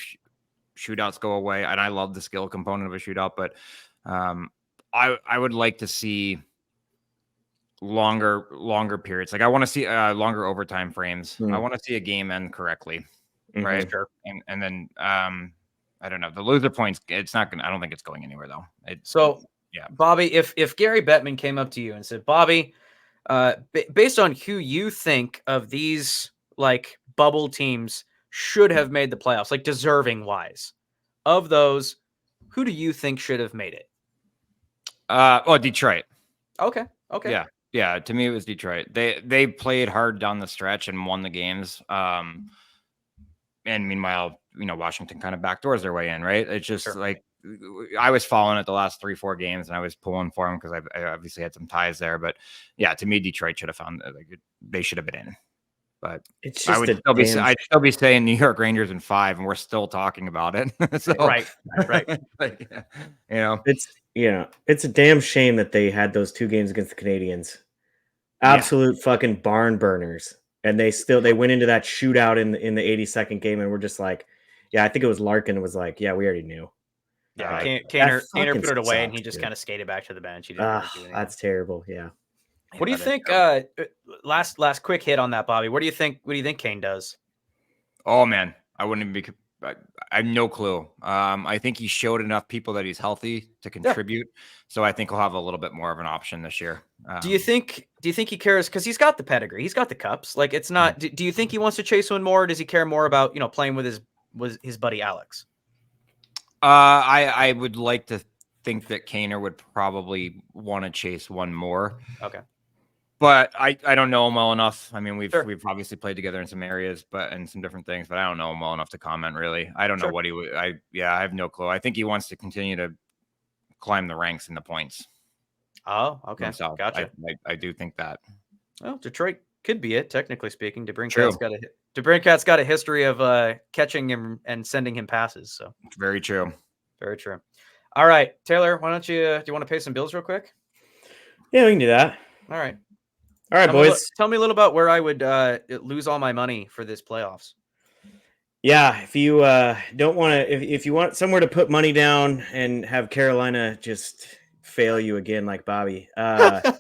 shootouts go away, and I love the skill component of a shootout, but I would like to see longer periods. Like I want to see longer overtime frames. I want to see a game end correctly, right? Sure. And then I don't know, the loser points. It's not gonna. I don't think it's going anywhere though. Yeah, Bobby, if Gary Bettman came up to you and said, Bobby, based on who you think of these like bubble teams should have made the playoffs, like deserving wise, of those, who do you think should have made it? Detroit. Okay. Yeah. To me, it was Detroit. They played hard down the stretch and won the games. And meanwhile, Washington kind of backdoors their way in, right? It's just like I was following it the last 3-4 games, and I was pulling for them because I obviously had some ties there. But yeah, to me, Detroit should have found they should have been in. But it's just I'd still be saying New York Rangers in 5, and we're still talking about it. So, right. Like, it's a damn shame that they had those 2 games against the Canadiens. Absolute fucking barn burners. And they went into that shootout in the 82nd game, and we're just like, I think it was Larkin was like, we already knew. Yeah, Kaner put it away, and he just kind of skated back to the bench. He didn't really do anything. That's terrible. Yeah. What do you think? Last quick hit on that, Bobby. What do you think Kane does? Oh man, I wouldn't even be. I have no clue. I think he showed enough people that he's healthy to contribute. So I think he'll have a little bit more of an option this year. Do you think he cares? Because he's got the pedigree, he's got the cups. Like, it's not. Do you think he wants to chase one more? Or does he care more about playing with his buddy Alex? I would like to think that Kaner would probably want to chase one more. Okay. but I don't know him well enough. I mean, Sure. we've obviously played together in some areas, but and some different things, but I don't know him well enough to comment really. I don't know Sure. what he would. I have no clue. I think he wants to continue to climb the ranks in the points. Oh, okay. Himself. Gotcha. I do think that. Well, Detroit could be it, technically speaking. True. DeBrincat's got a history of catching him and sending him passes. So Very true. very true. All right, Taylor, why don't you do you want to pay some bills real quick? Yeah, we can do that. All right. All right, boys. Tell me a little about where I would lose all my money for this playoffs. Yeah, if you don't want to, if you want somewhere to put money down and have Carolina just fail you again like Bobby, go to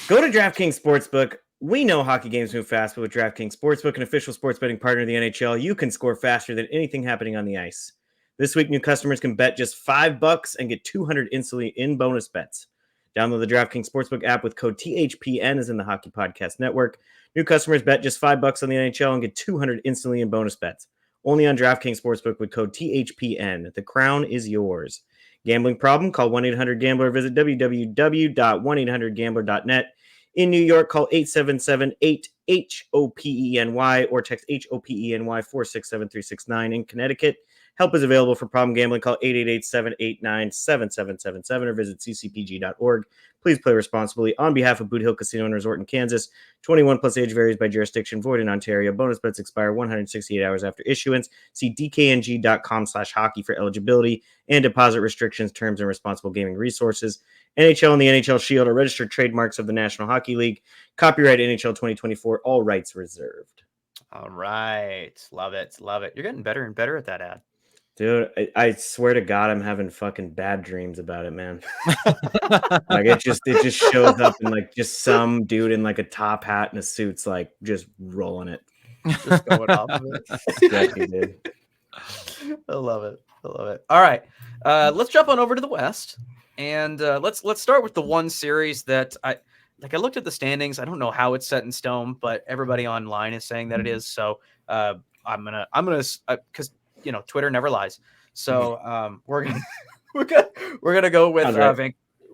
DraftKings Sportsbook. We know hockey games move fast, but with DraftKings Sportsbook, an official sports betting partner of the NHL, you can score faster than anything happening on the ice. This week, new customers can bet just $5 and get $200 instantly in bonus bets. Download the DraftKings Sportsbook app with code THPN as in the Hockey Podcast Network. New customers bet just $5 on the NHL and get $200 instantly in bonus bets. Only on DraftKings Sportsbook with code THPN. The crown is yours. Gambling problem? Call 1-800-GAMBLER. Visit www.1800gambler.net. In New York, call 877-8-HOPENY or text HOPENY 467-369. In Connecticut, help is available for problem gambling. Call 888-789-7777 or visit ccpg.org. Please play responsibly. On behalf of Boot Hill Casino and Resort in Kansas, 21 plus age varies by jurisdiction, void in Ontario. Bonus bets expire 168 hours after issuance. See dkng.com/hockey for eligibility and deposit restrictions, terms, and responsible gaming resources. NHL and the NHL Shield are registered trademarks of the National Hockey League. Copyright NHL 2024, all rights reserved. All right. Love it. Love it. You're getting better and better at that ad. Dude, I swear to God, I'm having fucking bad dreams about it, man. Like it just shows up in like just some dude in like a top hat and a suit's like just rolling it. Just going off of it. Exactly, dude. I love it. I love it. All right. Let's jump on over to the West. And let's start with the one series that I looked at the standings. I don't know how it's set in stone, but everybody online is saying that it is. So I'm gonna because Twitter never lies. So we're gonna go with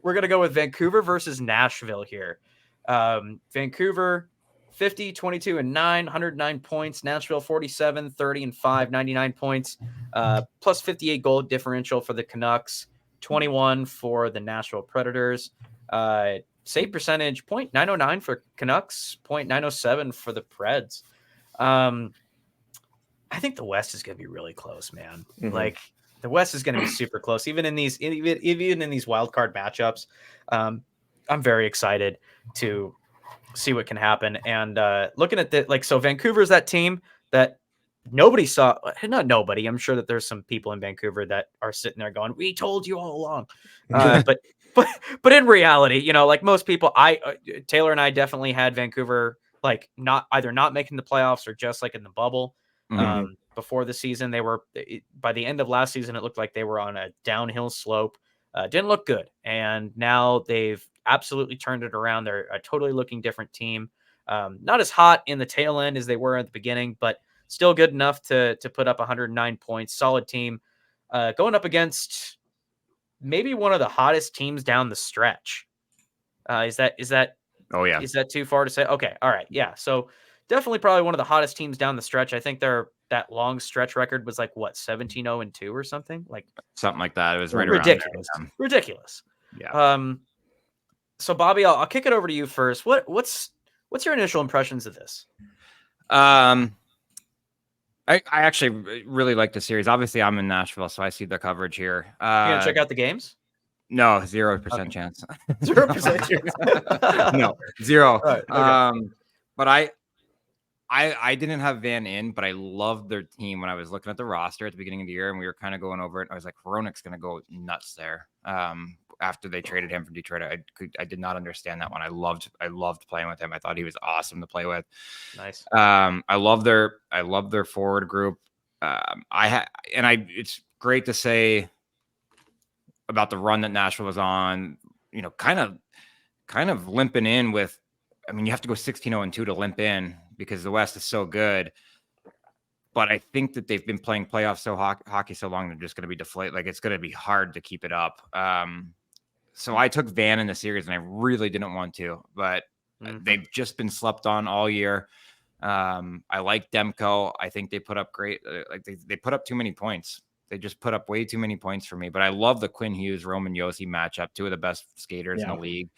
we're gonna go with Vancouver versus Nashville here. Vancouver 50, 22, and 9, 109 points. Nashville 47, 30, and 5, 99 points. Plus 58 goal differential for the Canucks. 21 for the Nashville Predators. Save percentage 0.909 for Canucks, 0.907 for the Preds. I think the West is going to be really close, man. Mm-hmm. Like the West is going to be super close, even in these wild card matchups. I'm very excited to see what can happen. And looking at that, so Vancouver is that team that nobody saw. Not nobody. I'm sure that there's some people in Vancouver that are sitting there going, "We told you all along." But in reality, like most people, Taylor and I definitely had Vancouver not making the playoffs or just like in the bubble. Mm-hmm. Before the season, by the end of last season, it looked like they were on a downhill slope. Didn't look good, and now they've absolutely turned it around. They're a totally looking different team. Not as hot in the tail end as they were at the beginning, but still good enough to put up 109 points. Solid team. Going up against maybe one of the hottest teams down the stretch. Is that? Oh yeah. Is that too far to say? Okay. All right. Yeah. So definitely probably one of the hottest teams down the stretch. I think that long stretch record was 17-0-2 or something something like that. It was right ridiculous. Around ridiculous. Yeah. So Bobby, I'll kick it over to you first. What's your initial impressions of this? I actually really like the series. Obviously, I'm in Nashville, so I see the coverage here. You gonna check out the games? No, 0% chance. 0% chance. No, 0. Right, okay. But I didn't have Van in, but I loved their team when I was looking at the roster at the beginning of the year, and we were kind of going over it. I was like, Hronek's gonna go nuts there. After they traded him from Detroit, I did not understand that one. I loved playing with him. I thought he was awesome to play with. Nice. I love their forward group. It's great to say about the run that Nashville was on. Kind of limping in with. I mean, you have to go 16-0-2 to limp in because the West is so good. But I think that they've been playing playoff hockey so long, they're just going to be deflated. It's going to be hard to keep it up. So I took Van in the series, and I really didn't want to, but They've just been slept on all year. I like Demko. I think they put up great. They put up too many points. They just put up way too many points for me. But I love the Quinn Hughes, Roman Josi matchup. Two of the best skaters in the league.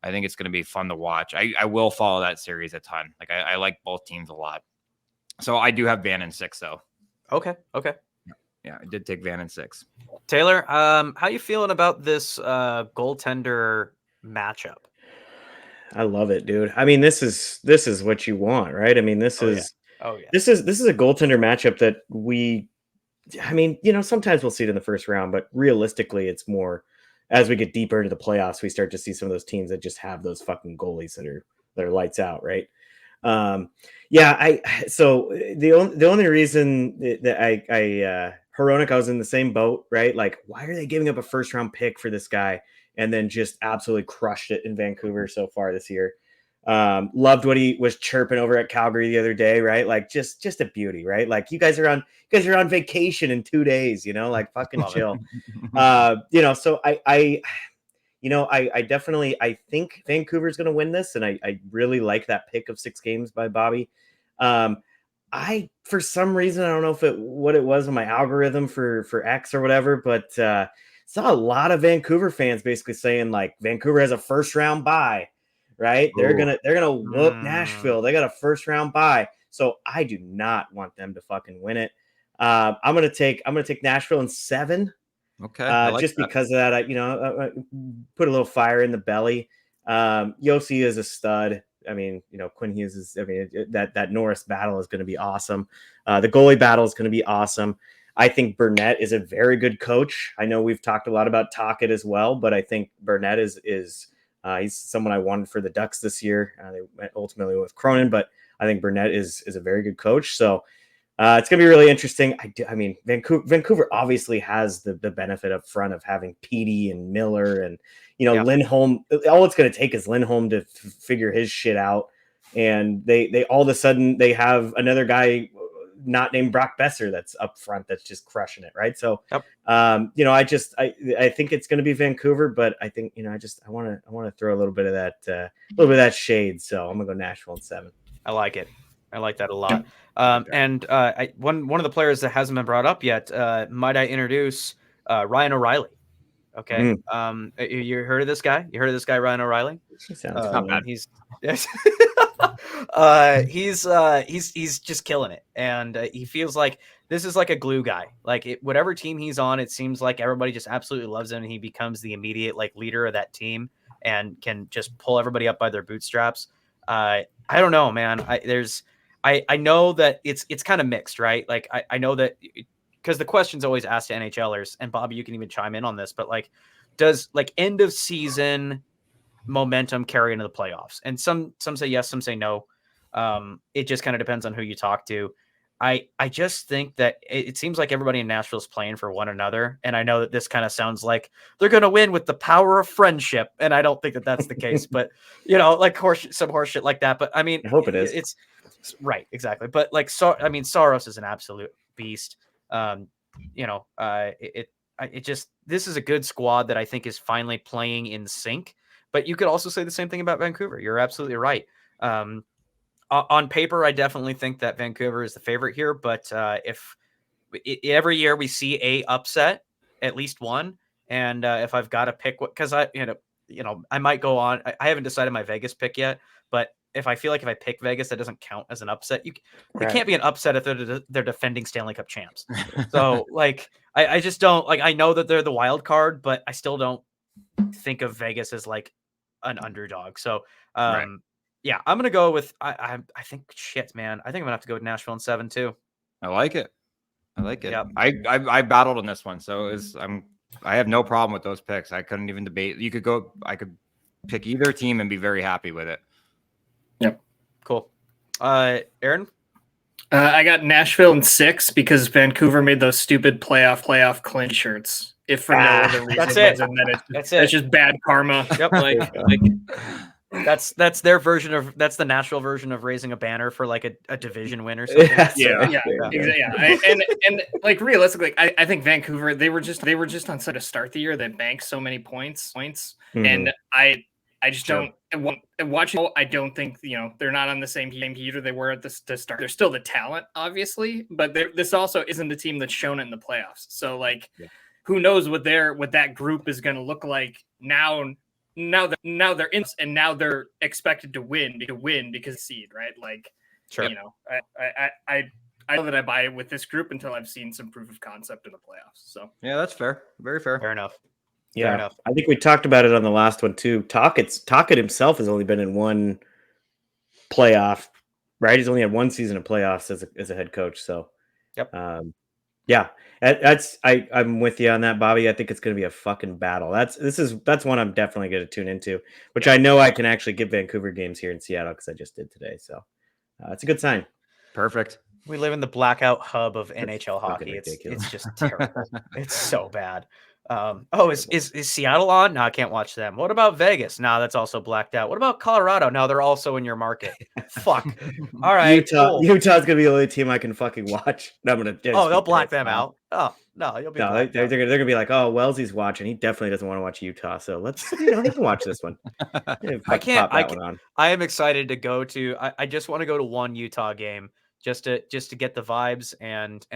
I think it's going to be fun to watch. I will follow that series a ton. Like I like both teams a lot. So I do have Van in 6 though. Okay. Yeah, I did take Van in 6. Taylor, how you feeling about this goaltender matchup? I love it, dude. I mean, this is what you want, right? I mean, this is a goaltender matchup that sometimes we'll see it in the first round, but realistically, it's more as we get deeper into the playoffs, we start to see some of those teams that just have those fucking goalies that are lights out, right? So the only reason that Hronek, I was in the same boat, right? Like, why are they giving up a first round pick for this guy and then just absolutely crushed it in Vancouver so far this year? Loved what he was chirping over at Calgary the other day, right? Like just a beauty, right? Like you guys are on vacation in 2 days, like fucking chill. So I definitely, I think Vancouver's going to win this. And I really like that pick of 6 games by Bobby. For some reason, I don't know what it was on my algorithm for X or whatever, but saw a lot of Vancouver fans basically saying like Vancouver has a first round bye, right? Ooh. They're gonna whoop Nashville. They got a first round bye. So I do not want them to fucking win it. I'm gonna take Nashville in 7. Okay. Like just that. Because of that, I put a little fire in the belly. Josi is a stud. I mean, Quinn Hughes is. I mean, that Norris battle is going to be awesome. The goalie battle is going to be awesome. I think Burnett is a very good coach. I know we've talked a lot about Tocchet as well, but I think Burnett is he's someone I wanted for the Ducks this year. They ultimately went with Cronin, but I think Burnett is a very good coach. So. It's going to be really interesting. I mean, Vancouver obviously has the benefit up front of having Petey and Miller and, Lindholm. All it's going to take is Lindholm to figure his shit out. And they all of a sudden they have another guy not named Brock Besser that's up front that's just crushing it. Right. So, I think it's going to be Vancouver, but I think, I want to throw a little bit of that shade. So I'm going to go Nashville in 7. I like it. I like that a lot. One of the players that hasn't been brought up yet, might I introduce Ryan O'Reilly? Okay. You heard of this guy? You heard of this guy, Ryan O'Reilly? He sounds not bad. He's just killing it, and he feels like this is like a glue guy. Like whatever team he's on, it seems like everybody just absolutely loves him, and he becomes the immediate like leader of that team and can just pull everybody up by their bootstraps. I don't know, man. I know that it's kind of mixed, right? Like I know that because the question's always asked to NHLers, and Bobby, you can even chime in on this, but like, does like end of season momentum carry into the playoffs? And some say yes, some say no. It just kind of depends on who you talk to. I just think that it seems like everybody in Nashville is playing for one another. And I know that this kind of sounds like they're going to win with the power of friendship. And I don't think that that's the case, but like some horse shit like that. But I mean, I hope it is. It's right. Exactly. But like, Saros is an absolute beast. This is a good squad that I think is finally playing in sync, but you could also say the same thing about Vancouver. You're absolutely right. On paper, I definitely think that Vancouver is the favorite here, but every year we see a upset, at least one. And if I've got to pick because I might go on. I haven't decided my Vegas pick yet, but if I feel like if I pick Vegas, that doesn't count as an upset. It can't be an upset if they're defending Stanley Cup champs. So like, I just don't like, I know that they're the wild card, but I still don't think of Vegas as like an underdog. So, right. Yeah, I'm going to go with, I think shit, man. I think I'm gonna have to go with Nashville in 7 too. I like it. Yep. I battled on this one. So I have no problem with those picks. I couldn't even debate. I could pick either team and be very happy with it. Yep. Cool. Aaron? I got Nashville in 6 because Vancouver made those stupid playoff clinch shirts. If for no other reason, that's it. That's just bad karma. Yep. That's their version of that's the Nashville version of raising a banner for like a division win or something. Yeah. And like realistically, I think Vancouver they were just on such a start the year that banked so many points, and I I just don't. And watching, I don't think they're not on the same heater they were at the start. They're still the talent, obviously, but this also isn't a team that's shown it in the playoffs. So like, who knows what that group is going to look like now? Now they're in, and now they're expected to win because seed, right? Like, sure. I know that I buy it with this group until I've seen some proof of concept in the playoffs. So yeah, that's fair. Very fair. Fair enough. Yeah, Fair enough. I think we talked about it on the last one too. Tockett himself has only been in one playoff, right? He's only had one season of playoffs as a head coach. So, yep. Yeah, I'm with you on that, Bobby. I think it's going to be a fucking battle. That's one I'm definitely going to tune into, which I know I can actually get Vancouver games here in Seattle because I just did today. So, it's a good sign. Perfect. We live in the blackout hub of NHL hockey. Ridiculous. It's just terrible. It's so bad. Is Seattle on? No, I can't watch them. What about Vegas? No, that's also blacked out. What about Colorado? No, they're also in your market. Fuck. All right. Utah's gonna be the only team I can fucking watch. No, I'm gonna. They'll black them out. Oh no, you'll be. No, they're gonna be like, oh, Wellesley's watching. He definitely doesn't want to watch Utah. So let's, he can watch this one. I can't. I am excited to go to. I just want to go to one Utah game just to get the vibes and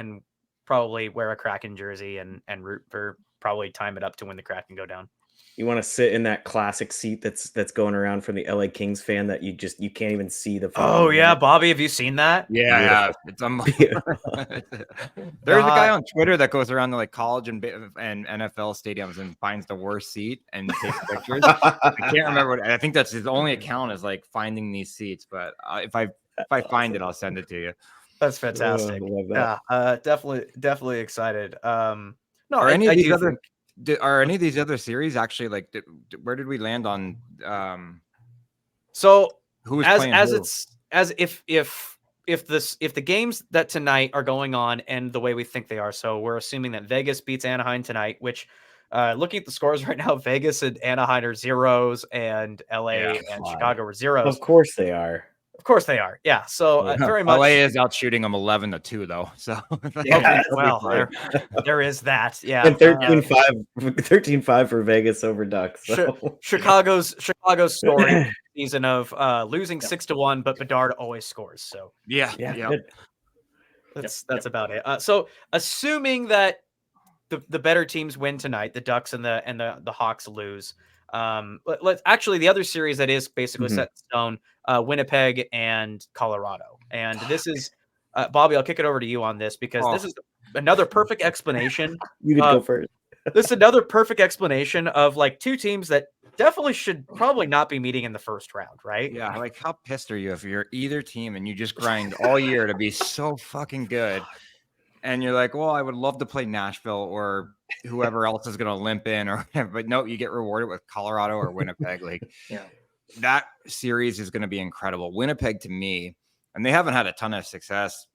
probably wear a Kraken jersey and root for. Probably time it up to when the Kraken go down. You want to sit in that classic seat that's going around from the LA Kings fan that you can't even see the. Oh yeah, Bobby, have you seen that? Yeah, it's There's a guy on Twitter that goes around to like college and NFL stadiums and finds the worst seat and takes pictures. I can't remember I think that's his only account is like finding these seats. But if I find it, I'll send it to you. That's fantastic. That. Yeah, definitely excited. No, are any of these other series actually like? Where did we land on? So who is playing if the games that tonight are going on and the way we think they are, so we're assuming that Vegas beats Anaheim tonight. Which, looking at the scores right now, Vegas and Anaheim are zeros, and LA and Chicago are zeros. Of course they are. Of course they are. Yeah. So very much. LA is out shooting them 11-2 though. So well, there is that. Yeah. And 13-5 for Vegas over Ducks. So. Chicago's story season of losing 6-1, but Bedard always scores. So yeah. That's about it. So assuming that the better teams win tonight, the Ducks and the Hawks lose. Let's actually the other series that is basically set in stone, Winnipeg and Colorado. And this is Bobby, I'll kick it over to you on this because this is another perfect explanation. You can go first. This is another perfect explanation of like two teams that definitely should probably not be meeting in the first round, right? Yeah, like how pissed are you if you're either team and you just grind all year to be so fucking good? And you're like, well, I would love to play Nashville or whoever else is going to limp in, or but no, you get rewarded with Colorado or Winnipeg. Like, that series is going to be incredible. Winnipeg to me, and they haven't had a ton of success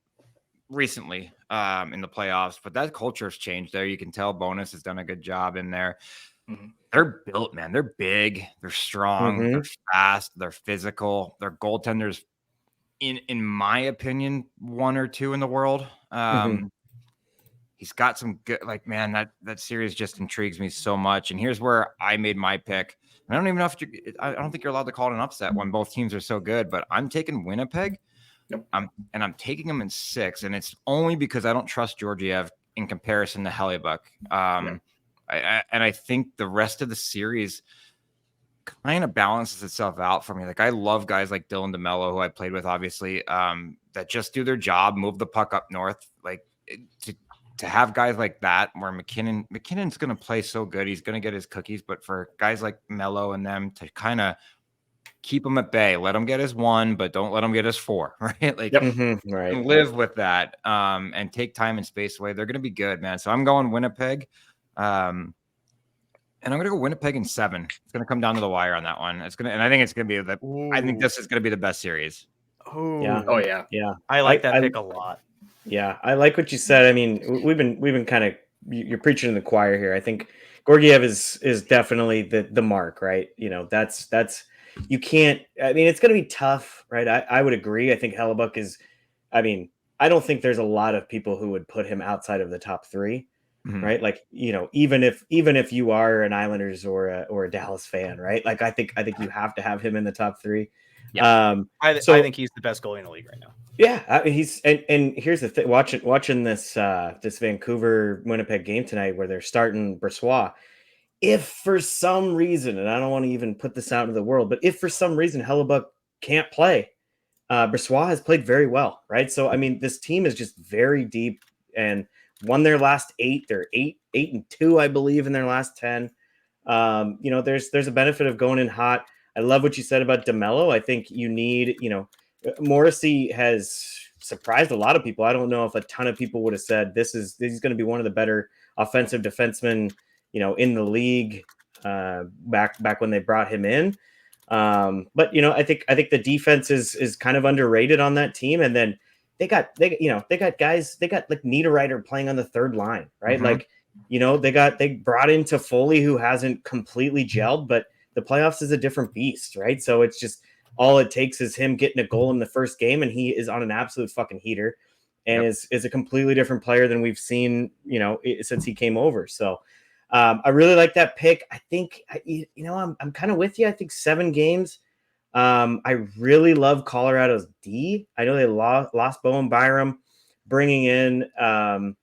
recently in the playoffs, but that culture has changed there. You can tell Bonus has done a good job in there. They're built, man. They're big. They're strong. They're fast. They're physical. Their goaltenders, in my opinion, 1 or 2 in the world. He's got some good, like, man, that series just intrigues me so much. And here's where I made my pick. I don't even know if I don't think you're allowed to call it an upset when both teams are so good, but I'm taking Winnipeg. Nope. I'm taking them in 6, and it's only because I don't trust Georgiev in comparison to Hellebuyck. I think the rest of the series kind of balances itself out for me. Like, I love guys like Dylan DeMello, who I played with, obviously, that just do their job, move the puck up north. Like, to have guys like that, where McKinnon's going to play so good, he's going to get his cookies. But for guys like Mello and them to kind of keep him at bay, let him get his 1, but don't let him get his 4, right? Like, right. Live with that and take time and space away. They're going to be good, man. So I'm going Winnipeg. And I'm going to go Winnipeg in 7. It's going to come down to the wire on that one. And I think it's going to be I think this is going to be the best series. Yeah. Oh yeah. Yeah. I like that pick a lot. Yeah, I like what you said. I mean, we've been kind of, you're preaching to the choir here. I think Georgiev is definitely the mark, right? You know, that's you can't. I mean, it's going to be tough, right? I would agree. I think Hellebuyck is. I mean, I don't think there's a lot of people who would put him outside of the top 3. right? Like, even if you are an Islanders or a Dallas fan, right? Like, I think you have to have him in the top 3. Yeah. I think he's the best goalie in the league right now. Yeah, he's and here's the thing: watching this Vancouver Winnipeg game tonight, where they're starting Brossoit. If for some reason, and I don't want to even put this out into the world, but if for some reason Hellebuck can't play, Brossoit has played very well, right? So I mean, this team is just very deep and won their last 8. They're 8-2, I believe, in their last 10. There's a benefit of going in hot. I love what you said about DeMello. I think you need, Morrissey has surprised a lot of people. I don't know if a ton of people would have said this is going to be one of the better offensive defensemen, in the league back when they brought him in. But I think the defense is kind of underrated on that team. And then they got guys, they got like Niederreiter playing on the third line, right? Like, they brought in Toffoli, who hasn't completely gelled, but the playoffs is a different beast, right? So it's just all it takes is him getting a goal in the first game, and he is on an absolute fucking heater, and is a completely different player than we've seen, since he came over. So I really like that pick. I think I'm kind of with you. I think 7 games. I really love Colorado's D. I know they lost Bowen Byram, bringing in I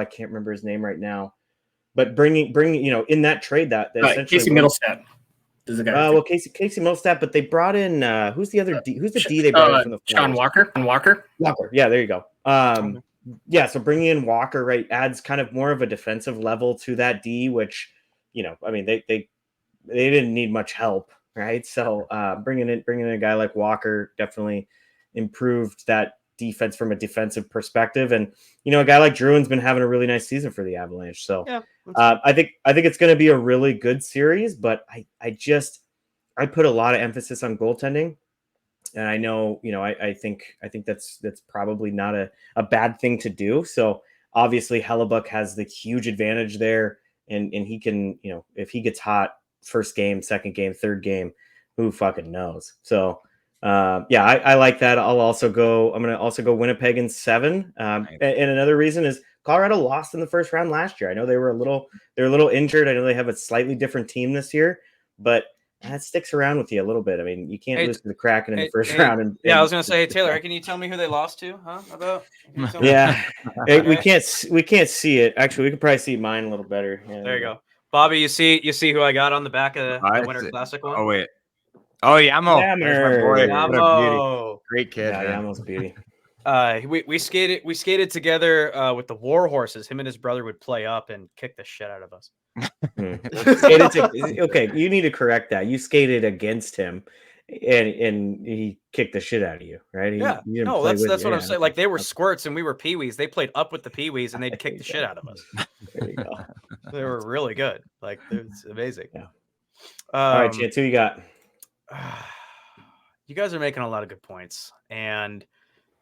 can't remember his name right now, but bringing in that trade that essentially Casey Middlestat. Casey Middlestat, but they brought in who's the other D? Who's the D they brought in from the Sean Walker? Walker. Yeah, there you go. So bringing in Walker, right, adds kind of more of a defensive level to that D, which I mean they didn't need much help, right? So bringing in a guy like Walker definitely improved that defense from a defensive perspective, and a guy like Druin's been having a really nice season for the Avalanche. So I think it's going to be a really good series, but I put a lot of emphasis on goaltending, and I know I think that's probably not a bad thing to do. So obviously Hellebuck has the huge advantage there, and he can if he gets hot first game, second game, third game, who fucking knows? So I like that. I'm going to also go Winnipeg in 7. And another reason is Colorado lost in the first round last year. I know they're a little injured. I know they have a slightly different team this year, but that sticks around with you a little bit. I mean, you can't lose to the Kraken in the first round. I was going to say, Taylor, can you tell me who they lost to? Huh? We can't see it. Actually, we can probably see mine a little better. Yeah, there you go. Bobby, you see who I got on the back of the Winter Classic one? Oh, wait. Oh, Yamo. Great kid. Yeah, Yamo's beauty. We skated together with the War Horses. Him and his brother would play up and kick the shit out of us. Okay, you need to correct that. You skated against him, and he kicked the shit out of you, right? That's what I'm saying. Like, they were squirts and we were peewees. They played up with the peewees and they'd kick the shit out of us. There you go. They were really good. Like, it's amazing. Yeah. All right, Chance, who you got? You guys are making a lot of good points, and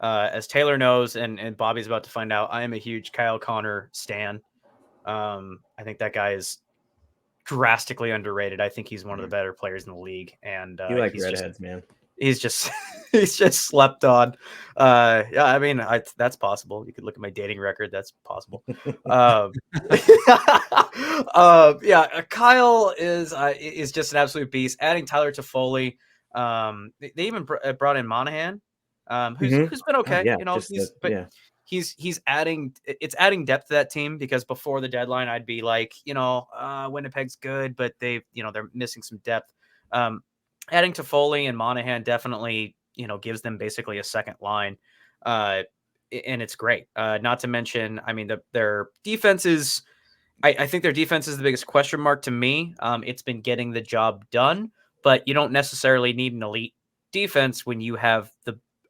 as Taylor knows, and Bobby's about to find out, I am a huge Kyle Connor stan. I think that guy is drastically underrated. I think he's one of the better players in the league, and you like redheads, man. He's just slept on. I mean, that's possible. You could look at my dating record. That's possible. Kyle is just an absolute beast. Adding Tyler Toffoli. They even brought in Monahan, who's been okay. He's adding depth to that team, because before the deadline, I'd be like, Winnipeg's good, but they're missing some depth. Adding Toffoli and Monahan definitely, gives them basically a second line. And it's great. Not to mention, I mean, their defense is, I think their defense is the biggest question mark to me. It's been getting the job done, but you don't necessarily need an elite defense when you have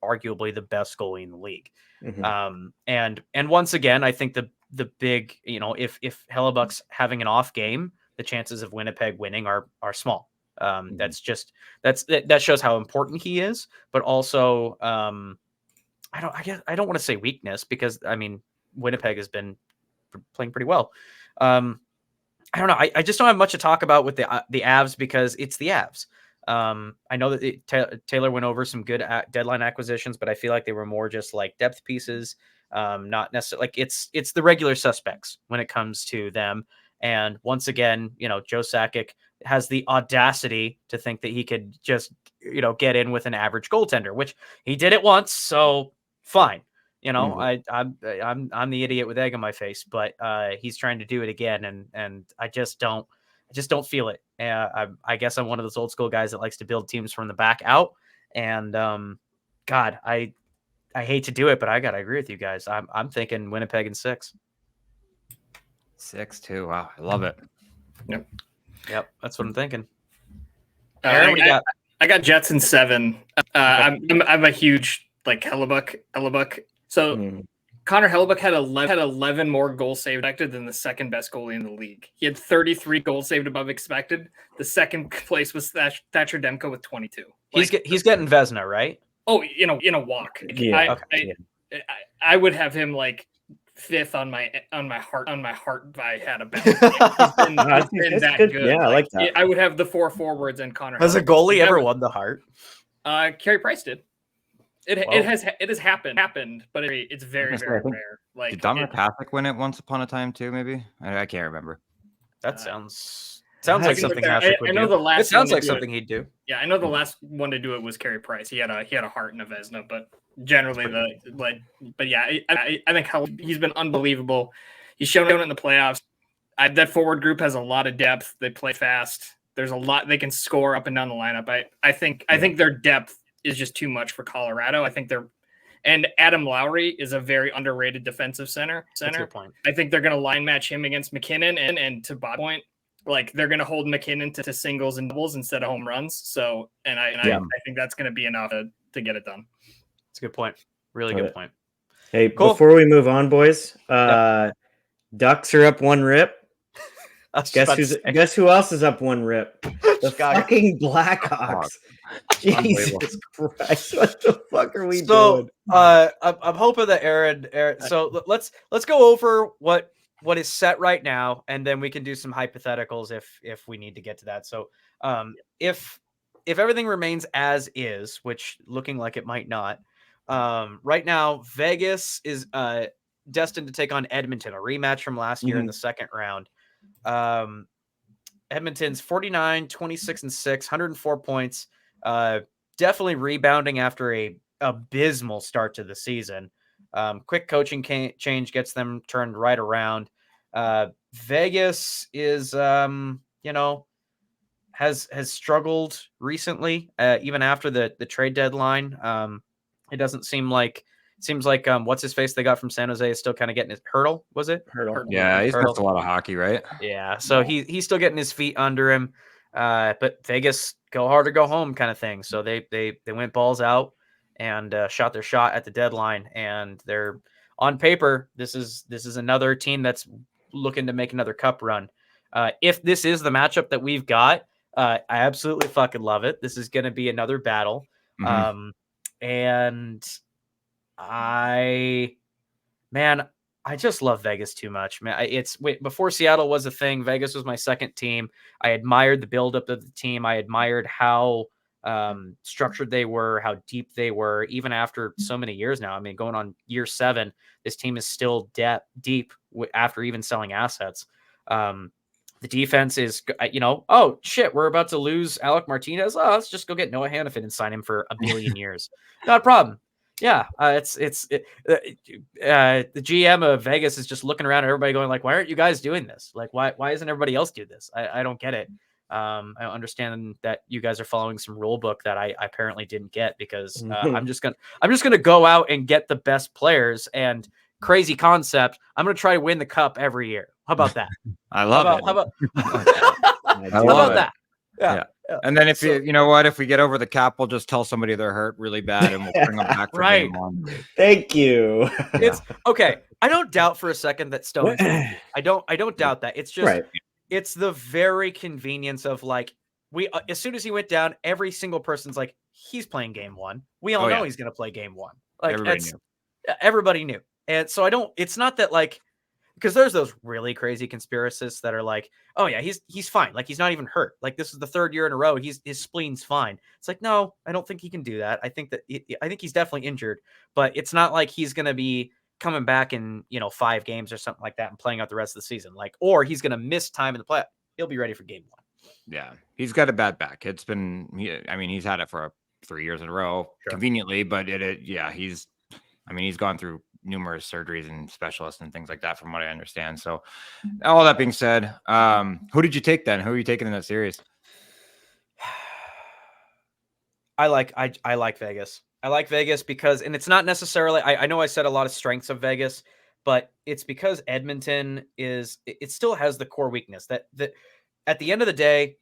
arguably the best goalie in the league. Mm-hmm. And once again, I think the big, if Hellebuck's having an off game, the chances of Winnipeg winning are small. That shows how important he is, but also, I don't want to say weakness, because I mean, Winnipeg has been playing pretty well. I don't know. I just don't have much to talk about with the Avs, because it's the Avs. I know that Taylor went over some good deadline acquisitions, but I feel like they were more just like depth pieces, not necessarily like it's the regular suspects when it comes to them. And once again, Joe Sakic has the audacity to think that he could just, get in with an average goaltender, which he did it once. So fine. I'm the idiot with egg on my face, but he's trying to do it again. And I just don't feel it. I guess I'm one of those old school guys that likes to build teams from the back out. And God, I hate to do it, but I gotta agree with you guys. I'm thinking Winnipeg in 6. 6-2. Wow, I love it. Yep, that's what I'm thinking. Aaron, what do you got? I got Jets in 7. I'm a huge Hellebuck. So Connor Hellebuck had 11 more goals saved expected than the second best goalie in the league. He had 33 goals saved above expected. The second place was Thatcher Demko with 22. He's getting Vezina, right? Oh, in a walk. Yeah. I would have him like 5th on my heart if I had a bet. He's been that good. Yeah, I like that. I would have the 4 forwards and Connor. Has a goalie ever won the Hart? Carey Price did. It has happened, but it's very, very rare. Like, did Dominic Hasek win it once upon a time too? Maybe I can't remember. That sounds like something Hasek would do. It sounds like something he'd do. Yeah, I know the last one to do it was Carey Price. He had a Hart and a Vezina, but generally I think he's been unbelievable. He's shown it in the playoffs. That forward group has a lot of depth. They play fast. There's a lot they can score up and down the lineup. I think their depth is just too much for Colorado. I think and Adam Lowry is a very underrated defensive center. That's your point. I think they're going to line match him against McKinnon and to Bob's point, like they're going to hold McKinnon to singles and doubles instead of home runs. So, I think that's going to be enough to get it done. It's a good point. Really good point. Hey, cool. Before we move on, boys, Ducks are up 1 rip. Guess who else is up 1 rip? The fucking Blackhawks. Jesus Christ! What the fuck are we doing? I'm hoping that Aaron. So let's go over what is set right now, and then we can do some hypotheticals if we need to get to that. So if everything remains as is, which looking like it might not, right now Vegas is destined to take on Edmonton, a rematch from last year in the second round. Edmonton's 49, 26 and 6, 104 points. Definitely rebounding after a abysmal start to the season. Quick coaching change gets them turned right around. Vegas is, has struggled recently, even after the trade deadline. It doesn't seem like. Seems like what's his face they got from San Jose is still kind of getting his Hurdle, was it? Hurdle. Yeah, he's missed a lot of hockey, right? Yeah, so he's still getting his feet under him. But Vegas go hard or go home kind of thing. So they went balls out and shot their shot at the deadline. And they're on paper. This is another team that's looking to make another cup run. If this is the matchup that we've got, I absolutely fucking love it. This is going to be another battle. And I just love Vegas too much, man. Before Seattle was a thing, Vegas was my second team. I admired the buildup of the team. I admired how structured they were, how deep they were, even after so many years now. I mean, going on year 7, this team is still deep after even selling assets. The defense is, oh shit, we're about to lose Alec Martinez. Oh, let's just go get Noah Hannafin and sign him for $1 billion years. Not a problem. Yeah, the GM of Vegas is just looking around at everybody going like, why aren't you guys doing this? Like, why isn't everybody else do this? I don't get it. I understand that you guys are following some rule book that I apparently didn't get because I'm just gonna go out and get the best players and crazy concept. I'm gonna try to win the cup every year. How about that? I love it. How about that? Yeah. And then if if we get over the cap, we'll just tell somebody they're hurt really bad and we'll bring them back for game 1. Thank you. It's okay. I don't doubt for a second that Stone's I don't doubt that. It's just it's the very convenience of like as soon as he went down, every single person's like, he's playing game 1. We all know he's gonna play game 1. Like everybody knew. And so it's not that like because there's those really crazy conspiracists that are like, oh yeah, he's fine. Like he's not even hurt. Like this is the 3rd year in a row. His spleen's fine. It's like, no, I don't think he can do that. I think he's definitely injured, but it's not like he's going to be coming back in, 5 games or something like that and playing out the rest of the season. Like, or he's going to miss time in the play. He'll be ready for game 1. Yeah. He's got a bad back. It's been, he's had it for 3 years in a row conveniently, but he's gone through numerous surgeries and specialists and things like that from what I understand. So all that being said, who did you take then? Who are you taking in that series? I like Vegas. I like Vegas because, and it's not necessarily, I know I said a lot of strengths of Vegas, but it's because Edmonton it still has the core weakness that at the end of the day,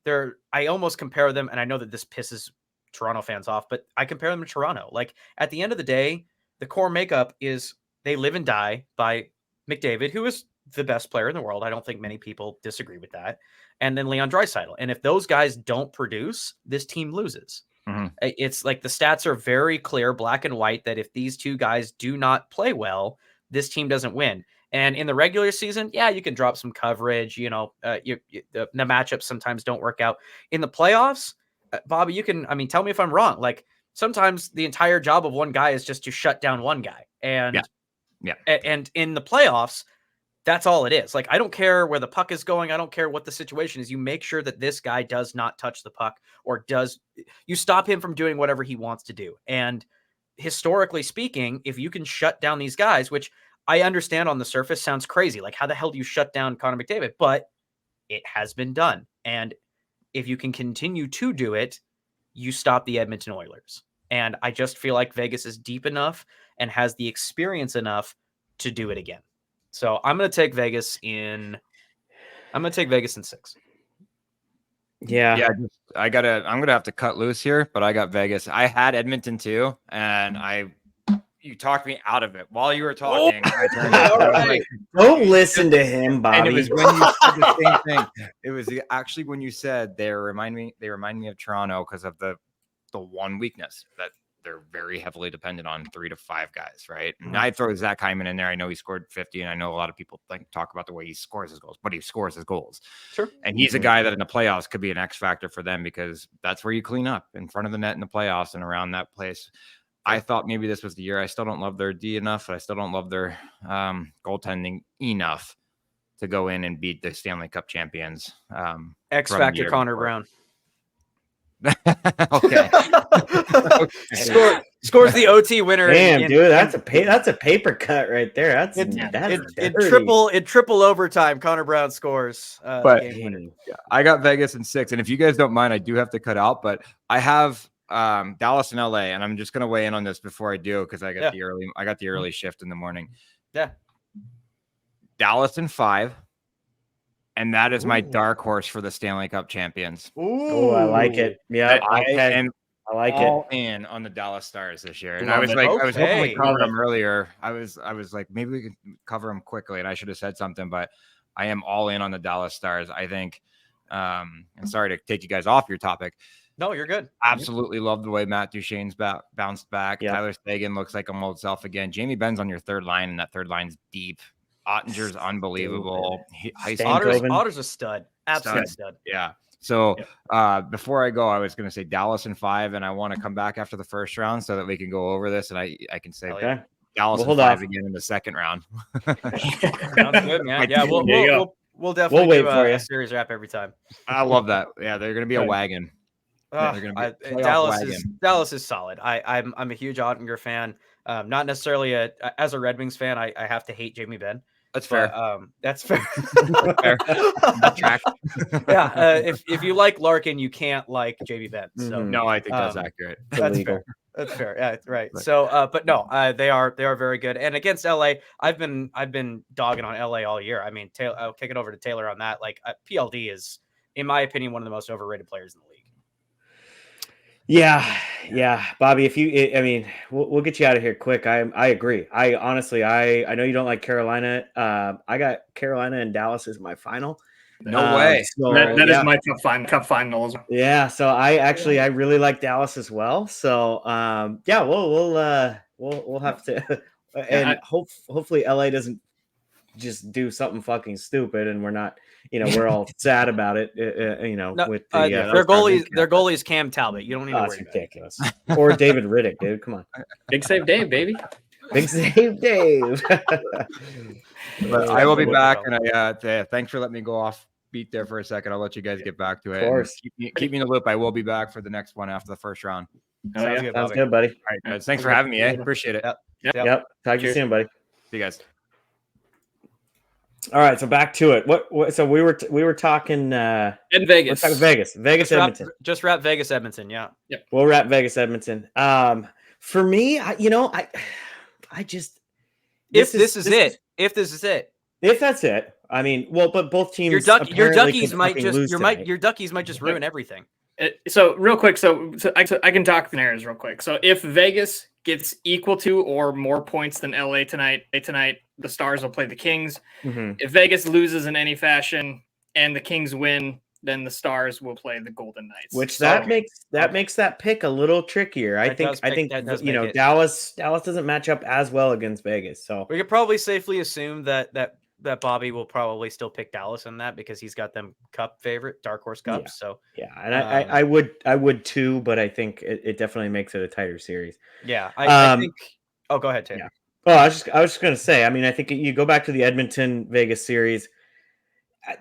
I almost compare them, and I know that this pisses Toronto fans off, but I compare them to Toronto. Like at the end of the day, the core makeup is they live and die by McDavid, who is the best player in the world. I don't think many people disagree with that. And then Leon Draisaitl. And if those guys don't produce, this team loses. Mm-hmm. It's like the stats are very clear, black and white, that if these 2 guys do not play well, this team doesn't win. And in the regular season, yeah, you can drop some coverage. The matchups sometimes don't work out. In the playoffs, Bobby, you can, tell me if I'm wrong. Like sometimes the entire job of one guy is just to shut down one guy. And and in the playoffs, that's all it is. Like, I don't care where the puck is going. I don't care what the situation is. You make sure that this guy does not touch the puck, or you stop him from doing whatever he wants to do. And historically speaking, if you can shut down these guys, which I understand on the surface sounds crazy. Like, how the hell do you shut down Connor McDavid? But it has been done. And if you can continue to do it, you stop the Edmonton Oilers. And I just feel like Vegas is deep enough and has the experience enough to do it again. So I'm going to take Vegas in 6. Yeah. I'm going to have to cut loose here, but I got Vegas. I had Edmonton too. And you talked me out of it while you were talking. Don't listen to him, Bobby. And it was when you said the same thing. It was actually when you said they remind me of Toronto because of the one weakness that they're very heavily dependent on 3 to 5 guys, right? And I throw Zach Hyman in there. I know he scored 50, and I know a lot of people talk about the way he scores his goals, but he scores his goals. Sure. And he's a guy that in the playoffs could be an X factor for them because that's where you clean up in front of the net in the playoffs and around that place. I thought maybe this was the year. I still don't love their D enough. I still don't love their goaltending enough to go in and beat the Stanley Cup champions. X factor Connor Brown. Okay. Scores the OT winner. Damn, dude, that's a paper cut right there. That's in triple overtime. Connor Brown scores. But I got Vegas in 6, and if you guys don't mind, I do have to cut out. But I have Dallas and LA, and I'm just gonna weigh in on this before I do because I got the early shift in the morning. Yeah, Dallas in 5. And that is my dark horse for the Stanley Cup champions. Ooh, I like it. Yeah, I like all it. In on the Dallas Stars this year. And I was hoping we covered them earlier. I was like, maybe we could cover them quickly. And I should have said something, but I am all in on the Dallas Stars. I think, and sorry to take you guys off your topic. No, you're good. Absolutely love the way Matt Duchene's bounced back. Yep. Tyler Seguin looks like a old self again. Jamie Benn's on your 3rd line, and that 3rd line's deep. Ottinger's unbelievable. Otter's a stud. Absolute stud. Yeah. So before I go, I was going to say Dallas in 5, and I want to come back after the first round so that we can go over this, and I can say Dallas in 5 again in the second round. Sounds good, man. Yeah, we'll definitely wait do for a series wrap every time. I love that. Yeah, they're going to be a wagon. Dallas is solid. I'm a huge Ottinger fan. Not necessarily as a Red Wings fan. I have to hate Jamie Benn. That's fair. That's fair. Yeah. If you like Larkin, you can't like Jamie Benn. So no, I think that's accurate. That's fair. That's fair. Yeah, right. So, but no, they are very good. And against LA, I've been dogging on LA all year. I mean, I'll kick it over to Taylor on that. Like PLD is, in my opinion, one of the most overrated players in the league. Yeah, Bobby. We'll get you out of here quick. I agree. I honestly, I know you don't like Carolina. I got Carolina and Dallas as my final. No way. So, that is my cup finals. Yeah. So I really like Dallas as well. So we'll have to, and hopefully LA doesn't just do something fucking stupid, and we're not, we're all sad about it. No, with the their goalie is Cam Talbot. You don't need to oh, worry it's about it. ridiculous. Or David Riddick, dude. Come on, Big save Dave, baby. big save, Dave. But I will be back, and thanks for letting me go off beat there for a second. I'll let you guys get back to it. Of course. Keep me in the loop. I will be back for the next one after the first round. Sounds good, buddy. All right, guys. Thanks for having me. Appreciate it. Yep. Talk to you soon, buddy. See you guys. All right, so back to it. What? So we were talking in Vegas. Vegas, Edmonton. Just wrap Vegas, Edmonton. Yeah. Yep. We'll wrap Vegas, Edmonton. For me, I just if this is it. If that's it, I mean, well, but both teams. Your duckies might just ruin everything. So real quick, so I can talk scenarios real quick. So if Vegas gets equal to or more points than LA tonight, the Stars will play the Kings. Mm-hmm. If Vegas loses in any fashion and the Kings win, then the Stars will play the Golden Knights. Which makes that pick a little trickier. I think Dallas doesn't match up as well against Vegas. So we could probably safely assume that Bobby will probably still pick Dallas in that because he's got them cup favorite, dark horse cups. Yeah. So yeah, and I would too, but I think it definitely makes it a tighter series. Yeah, I think. Oh, go ahead, Taylor. Yeah. Well, I was just going to say. I mean, I think you go back to the Edmonton Vegas series.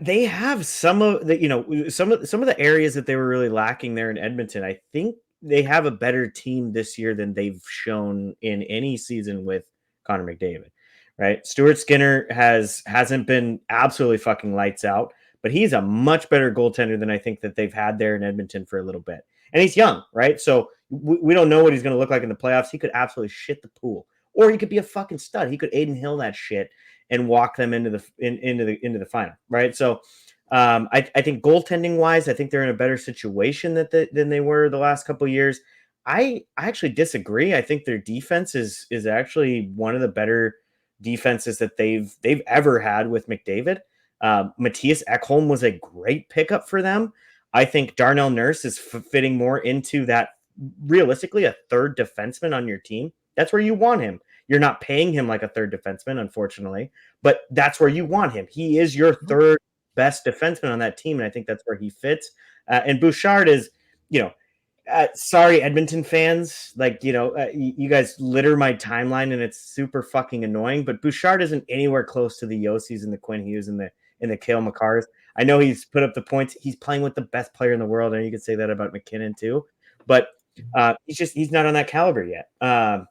They have some of the some of the areas that they were really lacking there in Edmonton. I think they have a better team this year than they've shown in any season with Connor McDavid. Right, Stuart Skinner hasn't been absolutely fucking lights out, but he's a much better goaltender than I think that they've had there in Edmonton for a little bit. And he's young, right? So we don't know what he's going to look like in the playoffs. He could absolutely shit the pool, or he could be a fucking stud. He could Aiden Hill that shit and walk them into the final, right? So I think goaltending wise, I think they're in a better situation than they were the last couple of years. I actually disagree. I think their defense is actually one of the better defenses that they've ever had with McDavid. Matthias Ekholm was a great pickup for them. I think Darnell Nurse is fitting more into that, realistically, a third defenseman on your team. That's where you want him. You're not paying him like a third defenseman, unfortunately, but that's where you want him. He is your third best defenseman on that team, and I think that's where he fits. And Bouchard is, sorry, Edmonton fans, you guys litter my timeline, and it's super fucking annoying. But Bouchard isn't anywhere close to the Yotes and the Quinn Hughes and the Cale Makars. I know he's put up the points. He's playing with the best player in the world, and you could say that about McKinnon too. But he's not on that caliber yet. But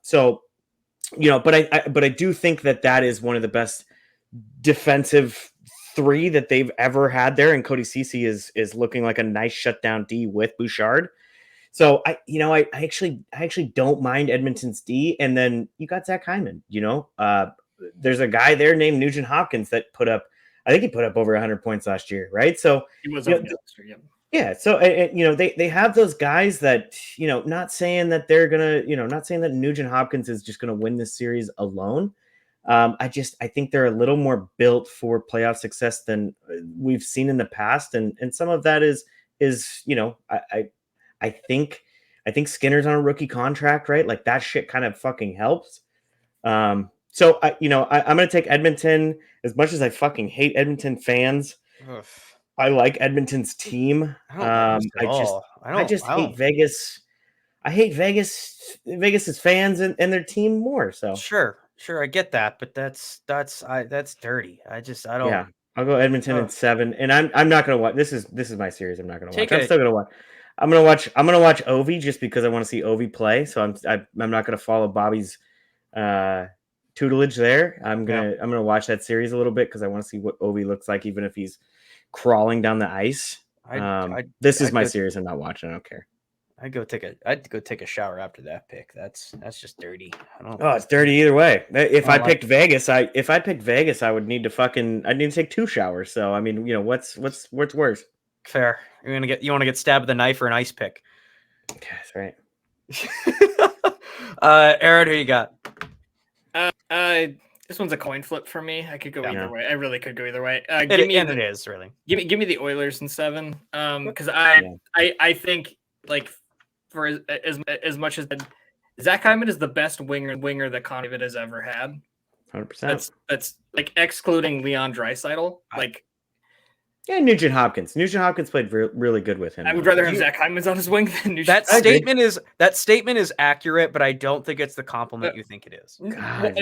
I do think that is one of the best defensive three that they've ever had there, and Cody Ceci is looking like a nice shutdown D with Bouchard. So I actually don't mind Edmonton's D, and then you got Zach Hyman. There's a guy there named Nugent Hopkins that I think he put up over 100 points last year, right? So he was up last year, yeah. Yeah, so they have those guys that not saying that they're gonna not saying that Nugent Hopkins is just gonna win this series alone. I think they're a little more built for playoff success than we've seen in the past, and some of that is I think Skinner's on a rookie contract, right? Like that shit kind of fucking helps. I'm gonna take Edmonton. As much as I fucking hate Edmonton fans, I like Edmonton's team. I just hate Vegas. I hate Vegas's fans and their team more. So sure, I get that, but that's dirty. I don't. Yeah, I'll go Edmonton in 7, and I'm not gonna watch. This is my series. I'm not gonna watch. I'm still gonna watch. I'm gonna watch Ovi just because I want to see Ovi play. So I'm not gonna follow Bobby's tutelage there. I'm gonna watch that series a little bit because I want to see what Ovi looks like, even if he's crawling down the ice. This is my series. I'm not watching. I don't care. I'd go take a shower after that pick. That's just dirty. It's dirty either way. If I picked Vegas, I would need to take 2 showers. So I mean, what's worse? Fair. You want to get stabbed with a knife or an ice pick? Okay, that's right. Aaron, who you got? This one's a coin flip for me. I could go either way. I really could go either way. It is really. Give me the Oilers in 7. Because I think like for as much as Zach Hyman is the best winger that Connor McDavid has ever had. 100%. That's like excluding Leon Draisaitl. Like, yeah, Nugent Hopkins. Nugent Hopkins played really good with him. I would rather have Zach Hyman's on his wing than Nugent. That statement is accurate, but I don't think it's the compliment you think it is. God,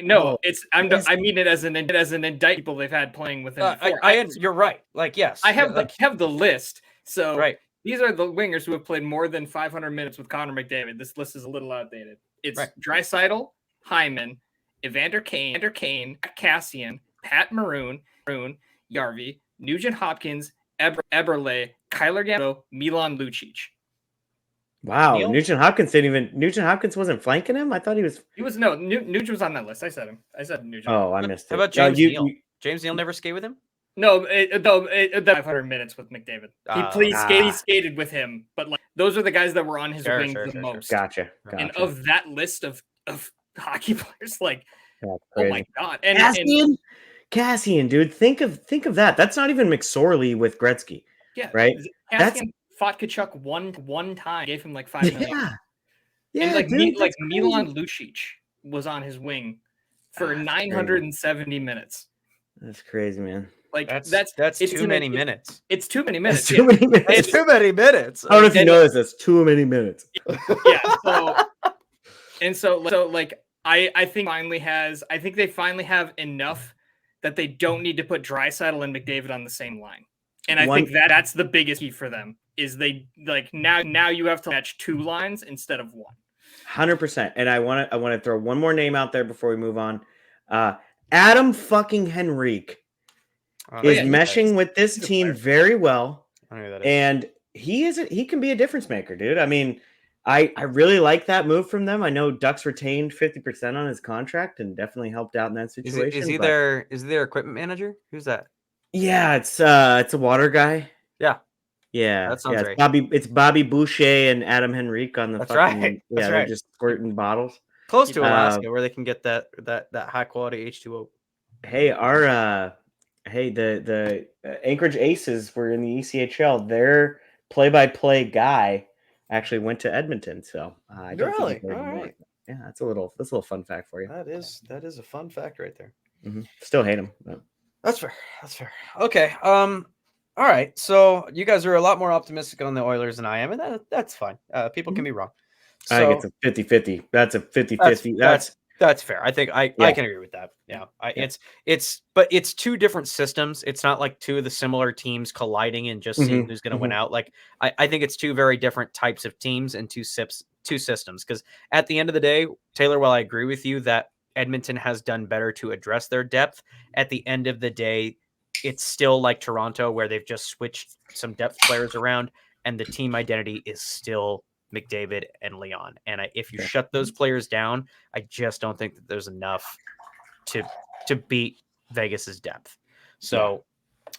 no, it's I mean it as an indict people they've had playing with him before. You're right. Like, yes, I have the list. So right. These are the wingers who have played more than 500 minutes with Connor McDavid. This list is a little outdated. It's Draisaitl, Hyman, Evander Kane, Cassian, Pat Maroon, Yarvi, Nugent Hopkins, Eberle, Kyler Gambino, Milan Lucic. Wow, Nugent Hopkins wasn't flanking him? I thought he was. Nugent was on that list. I said Nugent. Oh, I missed it. How about James Neal? James Neal never skate with him? No, 500 minutes with McDavid. He skated with him, but like those are the guys that were on his wing the most. Gotcha. And of that list of hockey players, like, oh my god, and Cassian, dude, think of that. That's not even McSorley with Gretzky. Yeah, right. Cassian fought Tkachuk one time, gave him like $5 million. Yeah, and dude, like Milan Lucic was on his wing for 970 minutes. That's crazy, man. Like that's too many minutes. It's too many minutes. Too many minutes. It's too many minutes. I don't know if you know this. That's too many minutes. Yeah. So like I think they finally have enough that they don't need to put Draisaitl and McDavid on the same line. And I think that's the biggest key for them is they like now you have to match two lines instead of one. 100%. And I want to throw one more name out there before we move on. Adam fucking Henrique is meshing with this team very well. And he can be a difference maker, dude. I mean, I really like that move from them. I know Ducks retained 50% on his contract and definitely helped out in that situation. Is he their equipment manager? Who's that? Yeah, it's a water guy. Yeah, that sounds right. It's Bobby Boucher and Adam Henrique on the. That's fucking, right. Yeah, they're just squirting bottles close to Alaska, where they can get that high quality H2O. Hey, the Anchorage Aces were in the ECHL. Their play-by-play guy actually went to Edmonton. So I don't really, think all right. Yeah, that's a little fun fact for you. That is a fun fact right there. Mm-hmm. Still hate him. But... That's fair. Okay. All right. So you guys are a lot more optimistic on the Oilers than I am, and that's fine. People can be wrong. So, I think it's a 50-50. That's a 50-50. That's fair. I think I can agree with that. Yeah. But it's two different systems. It's not like two of the similar teams colliding and just seeing who's going to win out. Like I think it's two very different types of teams and two systems. Because at the end of the day, Taylor, while I agree with you that Edmonton has done better to address their depth, at the end of the day, it's still like Toronto, where they've just switched some depth players around, and the team identity is still McDavid and Leon. And if you shut those players down, I just don't think that there's enough to beat Vegas's depth. So,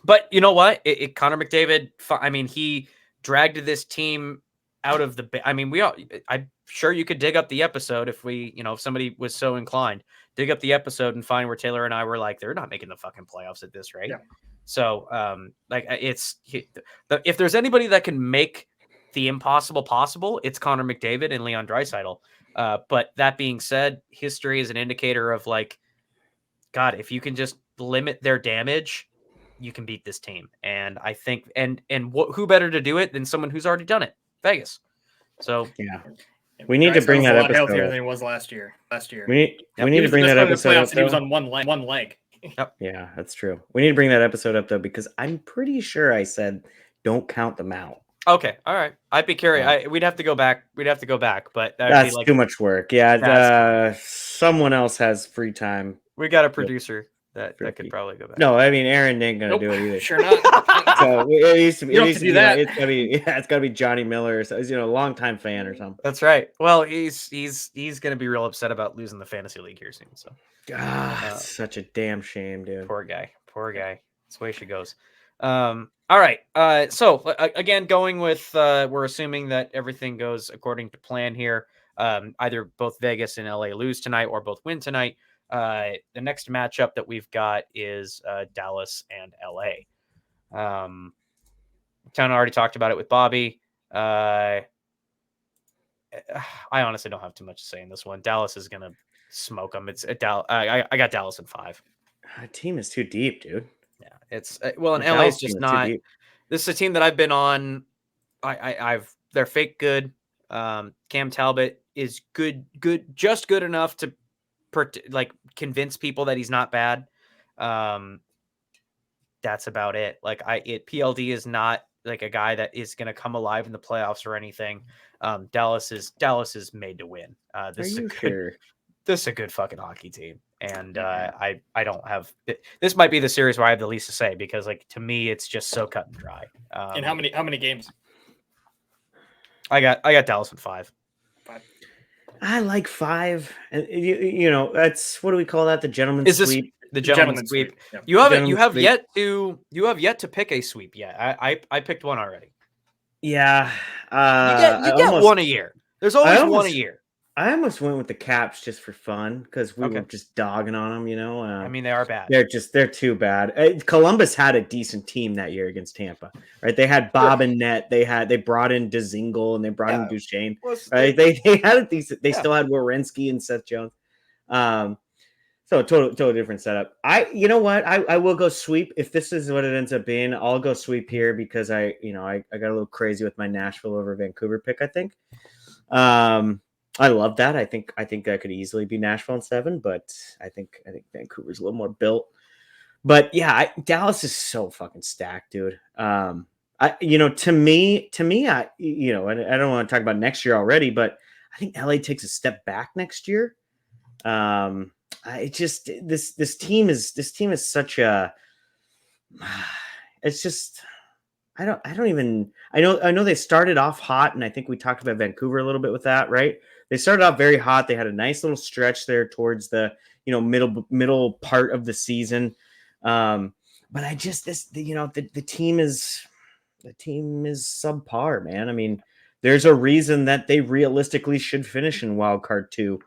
but you know what? Connor McDavid, I mean, he dragged this team out of the. I mean, I'm sure you could dig up the episode if if somebody was so inclined, dig up the episode and find where Taylor and I were like, they're not making the fucking playoffs at this rate. Yeah. So, if there's anybody that can make the impossible possible, it's Connor McDavid and Leon Draisaitl. But that being said, history is an indicator of like, God, if you can just limit their damage, you can beat this team. And I think, and who better to do it than someone who's already done it? Vegas. So yeah, we need to bring that episode. Healthier than he was last year. We need to bring that episode up. He was on one leg. Yep. Yeah, that's true. We need to bring that episode up though, because I'm pretty sure I said don't count them out. Okay, all right. I'd be curious. We'd have to go back. But that's too much work. Yeah, someone else has free time. We got a producer that could probably go back. No, I mean Aaron ain't gonna do it either. Sure not. So it needs to be. That. It's gotta be Johnny Miller, so he's a longtime fan or something. That's right. Well, he's gonna be real upset about losing the fantasy league here soon. So, such a damn shame, dude. Poor guy. That's the way she goes. All right. So again, going with we're assuming that everything goes according to plan here. Either both Vegas and LA lose tonight or both win tonight. The next matchup that we've got is Dallas and LA. Town already talked about it with Bobby. I honestly don't have too much to say in this one. Dallas is gonna smoke them. It's at I got Dallas in 5. Our team is too deep, dude. Yeah, it's well, and The LA Dallas is team just too not. deep. This is a team that I've been on. They're fake good. Cam Talbot is just good enough to like convince people that he's not bad. That's about it. Like PLD is not like a guy that is going to come alive in the playoffs or anything. Dallas is made to win. This is a good fucking hockey team. And I don't have this might be the series where I have the least to say because like to me it's just so cut and dry. And how many games? I got Dallas in 5. I like 5, and you know that's what do we call that? The gentleman's sweep. The gentleman's sweep. Yeah. You have yet to pick a sweep yet. I picked one already. Yeah, you get one a year. There's always one a year. I almost went with the Caps just for fun because we were just dogging on them. You know, I mean they are bad. They're too bad. Columbus had a decent team that year against Tampa, right? They had Bob and Net. They brought in Dzingel and they brought in Duchesne. Right? They had a decent. They still had Werenski and Seth Jones. So total different setup. You know what? I will go sweep if this is what it ends up being. I'll go sweep here because I got a little crazy with my Nashville over Vancouver pick. I think. I love that. I think that could easily be Nashville in 7, but I think Vancouver's a little more built. But yeah, Dallas is so fucking stacked, dude. To me, and I don't want to talk about next year already, but I think LA takes a step back next year. This team is such a. It's just. I know they started off hot, and I think we talked about Vancouver a little bit with that, right? They started off very hot. They had a nice little stretch there towards the middle part of the season, but the team is subpar, man. I mean, there's a reason that they realistically should finish in wild card 2.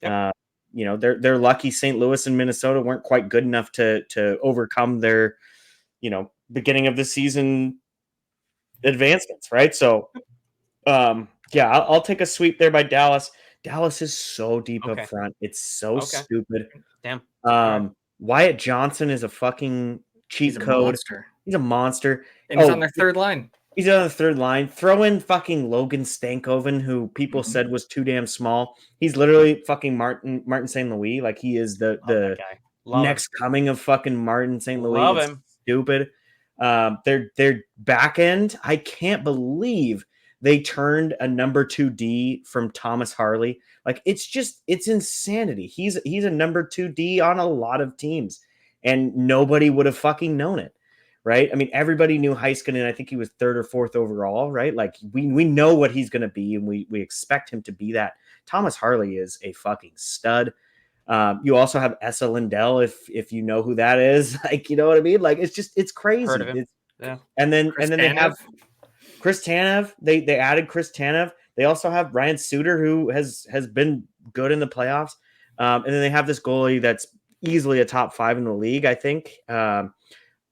Yep. They're lucky St. Louis and Minnesota weren't quite good enough to overcome their beginning of the season advancements, right? So I'll take a sweep there by Dallas. Dallas is so deep up front. It's so stupid. Damn. Wyatt Johnson is a fucking cheat code. He's a monster. And he's on their third line. He's on the third line. Throw in fucking Logan Stankoven, who people said was too damn small. He's literally fucking Martin St. Louis. Like he is the next coming of fucking Martin St. Louis. Love him. Stupid. Their back end, I can't believe they turned a number 2D from Thomas Harley. Like it's insanity. He's a number 2D on a lot of teams, and nobody would have fucking known it, right? I mean, everybody knew Heiskanen. I think he was 3rd or 4th overall, right? Like we know what he's going to be, and we expect him to be that. Thomas Harley is a fucking stud. You also have Esa Lindell, if you know who that is, like, you know what I mean? Like, it's crazy. Heard of him. And then they have Chris Tanev. They added Chris Tanev. They also have Ryan Suter, who has been good in the playoffs. And then they have this goalie that's easily a top 5 in the league, I think.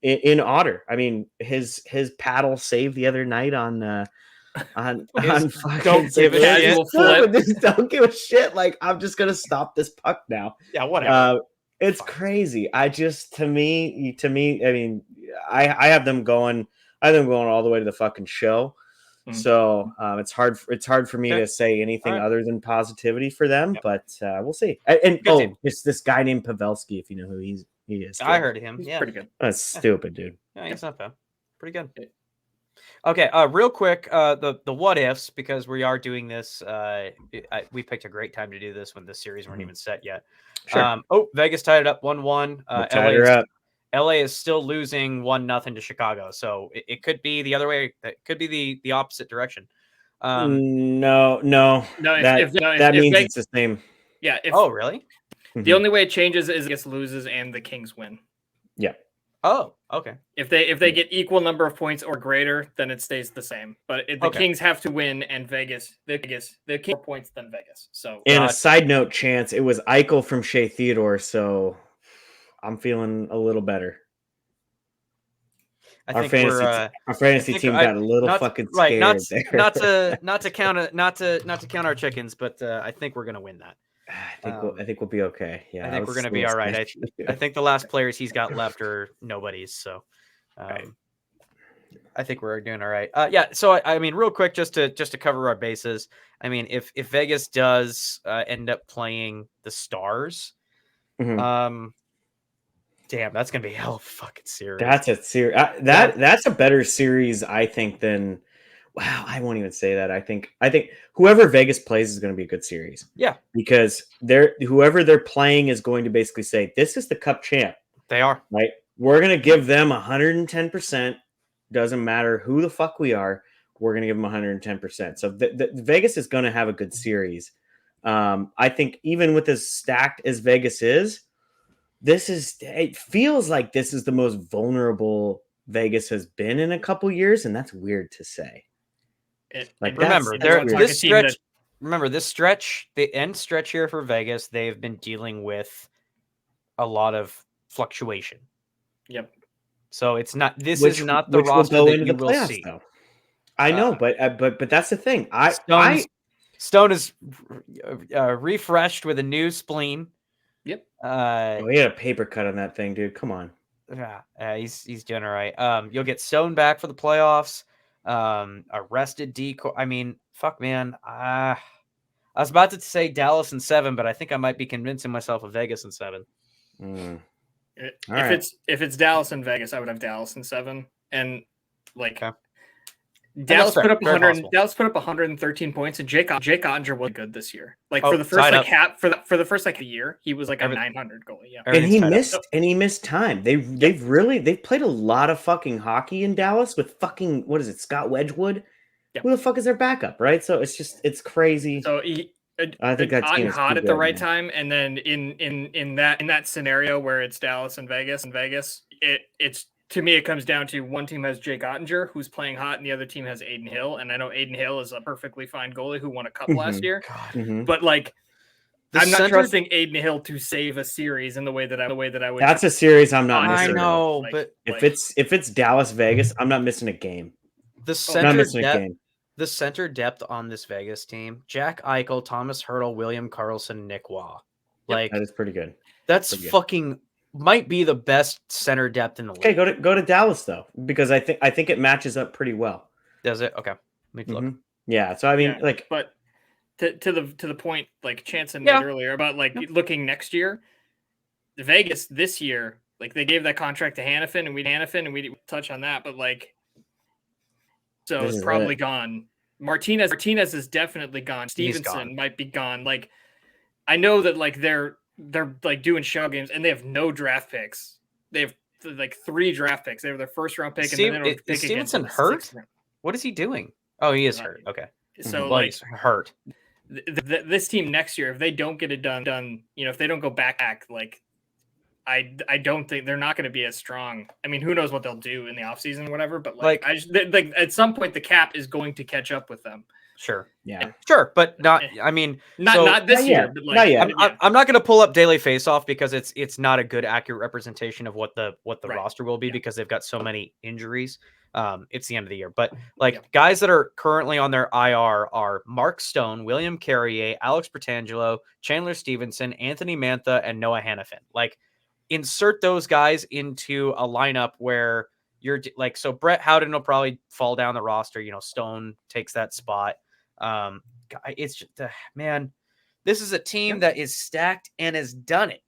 In Otter. I mean, his paddle save the other night on don't give a shit. Don't give a shit. Like, I'm just gonna stop this puck now. Yeah, whatever. It's crazy. To me, I mean, I have them going. All the way to the fucking show. So it's hard for me to say anything other than positivity for them. But we'll see. And it's this guy named Pavelski. If you know who he is. I heard of him. He's pretty good. That's stupid, dude. Yeah, he's not bad. Pretty good. Okay, real quick, the what ifs, because we are doing this. We picked a great time to do this when the series weren't even set yet. Sure. Vegas tied it up 1-1. LA is still losing 1-0 to Chicago, so it could be the other way. It could be the opposite direction. No. That means it's the same. Yeah. Really? The only way it changes is Vegas loses and the Kings win. Yeah. Oh, okay. If they get equal number of points or greater, then it stays the same. But the Kings have to win, and the Kings more points than Vegas. So, and a side note, Chance, it was Eichel from Shea Theodore, so I'm feeling a little better. Our fantasy team got a little fucking scared there. Not to count our chickens, but I think we're gonna win that. I think we'll be okay. Yeah, I think we're going to be all right. I think the last players he's got left are nobodies. So Right. I think we're doing all right. Yeah. So I mean, real quick, just to cover our bases. I mean, if Vegas does end up playing the Stars, Mhm. damn, that's gonna be a hell of a fucking series. That's a series. That's a better series, I think, than. Wow, I won't even say that. I think whoever Vegas plays is going to be a good series. Yeah, because whoever they're playing is going to basically say, "This is the Cup champ." they are. Right. We're going to give them 110%. Doesn't matter who the fuck we are. We're going to give them 110%. So the Vegas is going to have a good series. I think even with as stacked as Vegas is, it feels like this is the most vulnerable Vegas has been in a couple years, and that's weird to say. Remember, this stretch, the end stretch here for Vegas, they've been dealing with a lot of fluctuation. Yep. So it's not. This is not the roster that you will see. Though. I know, but that's the thing. Stone is refreshed with a new spleen. Yep. He had a paper cut on that thing, dude. Come on. Yeah, he's doing all right. You'll get Stone back for the playoffs. Arrested decoy. I mean, fuck, man. I was about to say Dallas in 7, but I think I might be convincing myself of Vegas in 7. If it's Dallas and Vegas, I would have Dallas in 7. And like okay. Dallas put up 100. Dallas put up 113 points, and Jake Ottinger was good this year. Like for the first a year, he was like a 900 goalie. Yeah, and he missed time. They've played a lot of fucking hockey in Dallas with fucking Scott Wedgwood. Yep. Who the fuck is their backup, right? So it's crazy. So I think that's hot at the right time, and then in that scenario where it's Dallas and Vegas, it's. To me, it comes down to one team has Jake Ottinger, who's playing hot, and the other team has Aiden Hill. And I know Aiden Hill is a perfectly fine goalie who won a cup last year. But like, I'm not trusting Aiden Hill to save a series in the way that I would. That's a series I'm not missing. I know, but if it's Dallas Vegas, I'm not missing a game. The center depth on this Vegas team: Jack Eichel, Thomas Hertl, William Karlsson, Nick Waugh. Like that is pretty good. That's fucking. Might be the best center depth in the league. Okay, go to Dallas though, because I think it matches up pretty well. Does it? Okay, let me look. Yeah, so I mean, but to the point, like Chanson made earlier about looking next year, Vegas this year, like they gave that contract to Hannafin, and we didn't touch on that, but like, so it's probably gone. Martinez is definitely gone. Stevenson might be gone. Like, I know that like they're like doing shell games, and they have no draft picks. They have like 3 draft picks. They have their first round pick, and then they don't pick again. Stevenson hurt? What is he doing? Oh, he is hurt. Okay, so he's hurt. This team next year, if they don't get it done, if they don't go back, like I don't think they're not going to be as strong. I mean, who knows what they'll do in the offseason or whatever, but like at some point the cap is going to catch up with them. Sure. Yeah. Sure, but not. I mean, not this year. But like, I'm not going to pull up Daily Faceoff because it's not a good accurate representation of what the roster will be because they've got so many injuries. It's the end of the year, but guys that are currently on their IR are Mark Stone, William Carrier, Alex Bertangelo, Chandler Stevenson, Anthony Mantha, and Noah Hannafin. Like, insert those guys into a lineup where you're like, so Brett Howden will probably fall down the roster. Stone takes that spot. It's just, man, this is a team that is stacked and has done it.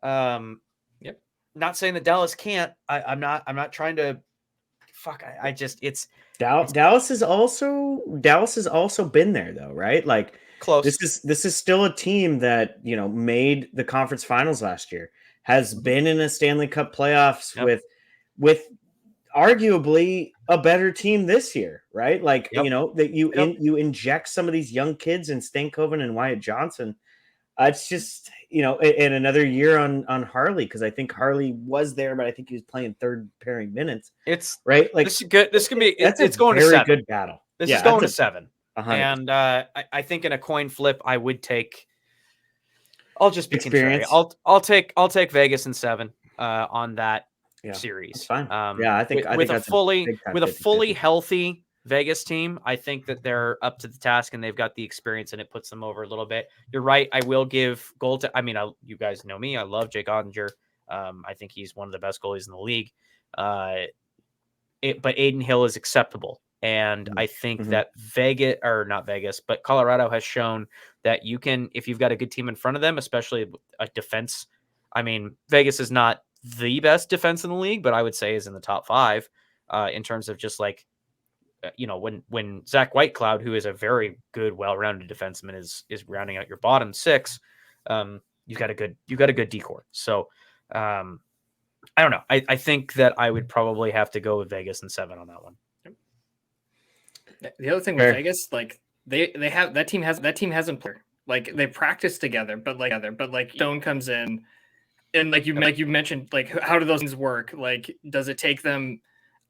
Not saying that Dallas can't. I'm not trying to. It's Dallas has also been there though, right? Like close. This is still a team that made the conference finals last year, has been in a Stanley Cup playoffs with arguably a better team this year, right? Like, that you inject some of these young kids in Stankoven and Wyatt Johnson. It's just, in another year on Harley, because I think Harley was there, but I think he was playing third pairing minutes. It's right. Like, this is good. This can be, it's going to 7. Good battle. This is going to 7. And I think in a coin flip, I would take, I'll just be experience. I'll take Vegas in 7 on that series. Fine. I think with a fully healthy Vegas team. I think that they're up to the task and they've got the experience and it puts them over a little bit. You're right. I will give goal to, I mean, you guys know me. I love Jake Ottinger. I think he's one of the best goalies in the league. But Aiden Hill is acceptable. And I think that but Colorado has shown that you can, if you've got a good team in front of them, especially a defense. I mean, Vegas is not the best defense in the league, but I would say is in the top 5 in terms of just like, when Zach Whitecloud, who is a very good, well-rounded defenseman, is rounding out your bottom 6, you got a good decor. So I don't know. I think that I would probably have to go with Vegas and 7 on that one. The other thing with Vegas, like they have that team hasn't played. Like they practice together, but Stone comes in and like you mentioned, like how do those things work? Like does it take them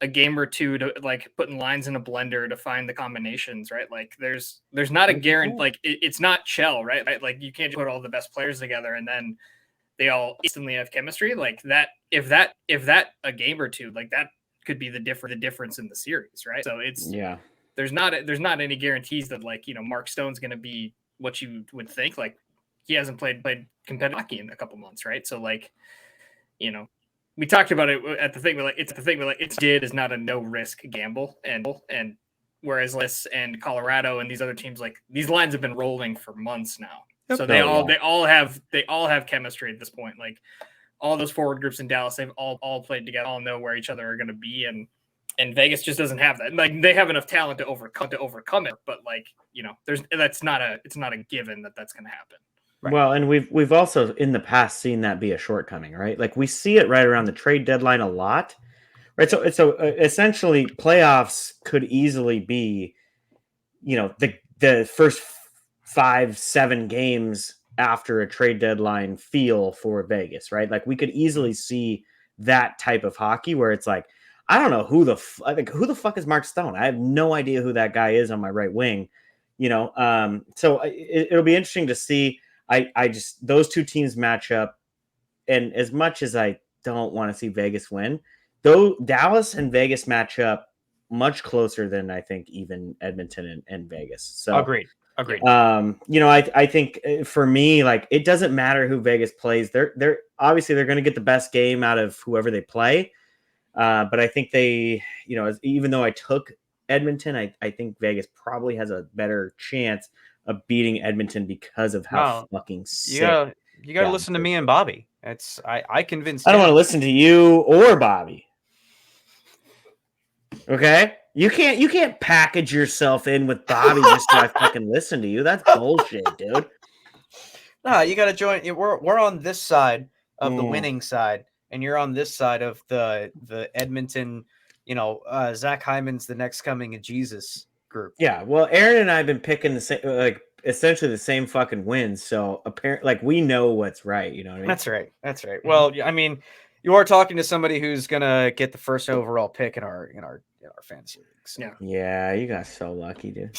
a game or two to like putting lines in a blender to find the combinations, right? Like there's not a guarantee, like it's not Shell, right? Like you can't just put all the best players together and then they all instantly have chemistry. Like that, if that a game or two, like that could be the difference in the series, right? So it's there's not any guarantees that like, Mark Stone's going to be what you would think. Like he hasn't played competitive hockey in a couple months, right? So like, we talked about it at the thing, but like it's is not a no risk gamble, and whereas Les and Colorado and these other teams, like these lines have been rolling for months now. Yep. So they all have chemistry at this point. Like all those forward groups in Dallas, they've all played together, all know where each other are going to be, and Vegas just doesn't have that. Like they have enough talent to overcome it, but like it's not a given that that's going to happen. Right. Well, and we've also in the past seen that be a shortcoming, right? Like we see it right around the trade deadline a lot, right? So essentially, playoffs could easily be, the first 5-7 games after a trade deadline feel for Vegas, right? Like we could easily see that type of hockey where it's like, I don't know who the fuck is Mark Stone? I have no idea who that guy is on my right wing, So it'll be interesting to see. I just those two teams match up, and as much as I don't want to see Vegas win, though Dallas and Vegas match up much closer than I think even Edmonton and Vegas. So agreed. I think for me, like it doesn't matter who Vegas plays. They're obviously they're going to get the best game out of whoever they play. But I think they, even though I took Edmonton, I think Vegas probably has a better chance of beating Edmonton because of how fucking sick. You gotta listen to me and Bobby. I convinced. I don't want to listen to you or Bobby. Okay, you can't package yourself in with Bobby just so I fucking listen to you. That's bullshit, dude. No, you gotta join. We're on this side of the winning side, and you're on this side of the Edmonton. Zach Hyman's the next coming of Jesus group. Yeah, well, Aaron and I have been picking the same, like essentially the same fucking wins. So apparently, like we know what's right. You know what I mean? That's right. That's right. Well, I mean, you are talking to somebody who's gonna get the first overall pick in our fantasy league. So. Yeah, you got so lucky, dude.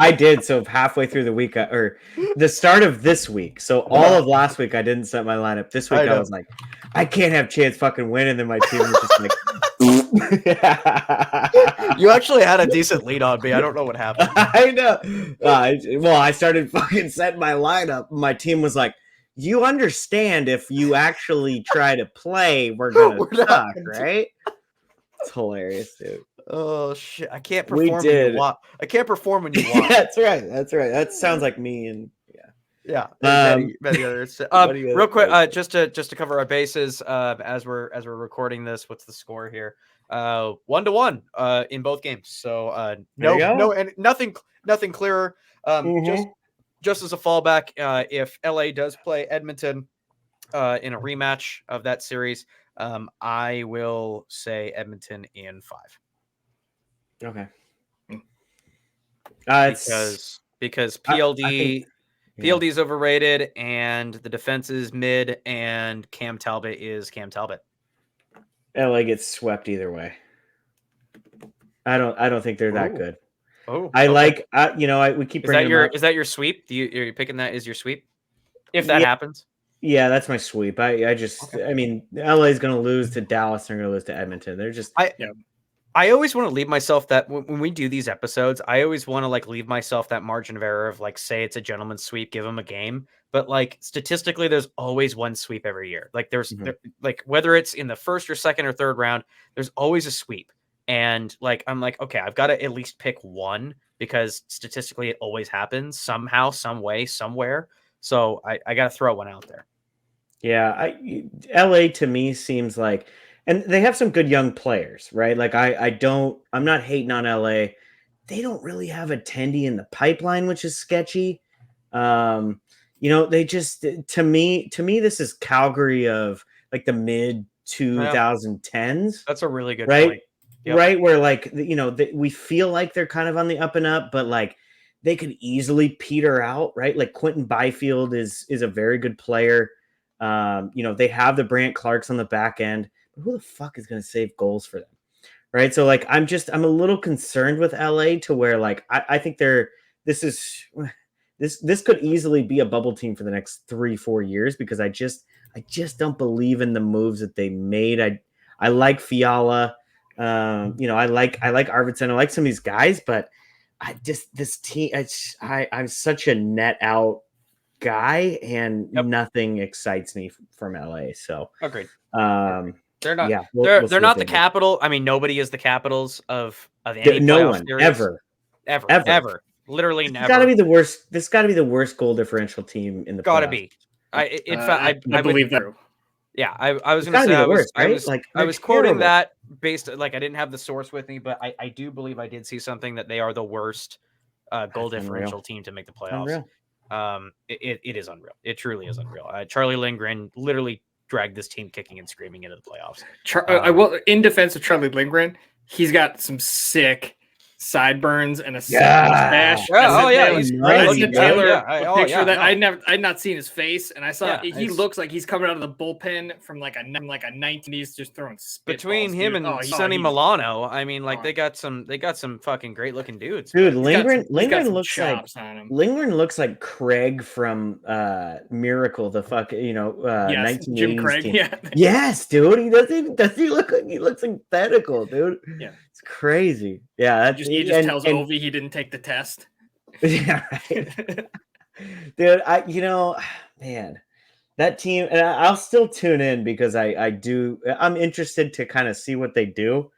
I did. So halfway through the week, or the start of this week. So all of last week, I didn't set my lineup. This week, I was like, I can't have Chance fucking win. And then my team was just like, you actually had a decent lead on me. I don't know what happened. I know. I started fucking setting my lineup. My team was like, you understand if you actually try to play, we're going to suck, right? It's hilarious, dude. Oh shit! I can't perform. When you want. I can't perform when you want. That's right. That sounds like me. And yeah. Many others. Real quick, just to cover our bases, as we're recording this, what's the score here? 1-1 in both games. So and nothing clearer. Just as a fallback, if LA does play Edmonton in a rematch of that series, I will say Edmonton in 5. Okay. Because PLD is overrated and the defense is mid and Cam Talbot is Cam Talbot. LA gets swept either way. I don't think they're that good. Oh, we keep bringing is that your sweep? Are you picking that as your sweep? If that happens. Yeah, that's my sweep. I mean, LA is going to lose to Dallas. They're going to lose to Edmonton. They're just I always want to leave myself that when we do these episodes, I always want to like leave myself that margin of error of like, say it's a gentleman's sweep, give them a game. But like statistically, there's always one sweep every year. Like like whether it's in the first or second or third round, there's always a sweep. And like, I'm like, okay, I've got to at least pick one because statistically it always happens somehow, some way, somewhere. So I got to throw one out there. Yeah, LA to me seems like, and they have some good young players, right? Like I'm not hating on LA. They don't really have a Tendy in the pipeline, which is sketchy. They just to me this is Calgary of like the mid 2010s. That's a really good right? point. Yep. Right, where like we feel like they're kind of on the up and up, but like they could easily peter out, right? Like Quentin Byfield is a very good player. They have the Brant Clarks on the back end, but who the fuck is going to save goals for them? Right. So like, I'm a little concerned with LA to where like, I think this could easily be a bubble team for the next 3-4 years because I just don't believe in the moves that they made. I like Fiala. I like Arvidsson. I like some of these guys, but this team, I'm such a net out guy and nothing excites me from LA. So agreed. They're not. Yeah, they're not the capital. I mean, nobody is the capitals of any no one series. ever. Literally never. Got to be the worst. This got to be the worst goal differential team in the. Got to be. I believe that. Yeah, I was going to say I was quoting that based like I didn't have the source with me, but I do believe I did see something that they are the worst goal differential team to make the playoffs. It is unreal. It truly is unreal. Charlie Lindgren literally dragged this team kicking and screaming into the playoffs. I will, in defense of Charlie Lindgren, he's got some sick sideburns and a mustache. He's great. Picture that I'd not seen his face, and I saw he looks like he's coming out of the bullpen from like a 1990s, just throwing spitballs. Between him and Sonny Milano, I mean, like they got some fucking great looking dudes. Dude, Lindgren looks like Craig from Miracle, the fuck 1980s Jim Craig. team. Yeah. Yes, dude. Does he look like he looks identical, dude? Yeah. It's crazy. Yeah, he just tells Ovi he didn't take the test. Yeah, right. Dude, man, that team, and I'll still tune in because I'm interested to kind of see what they do.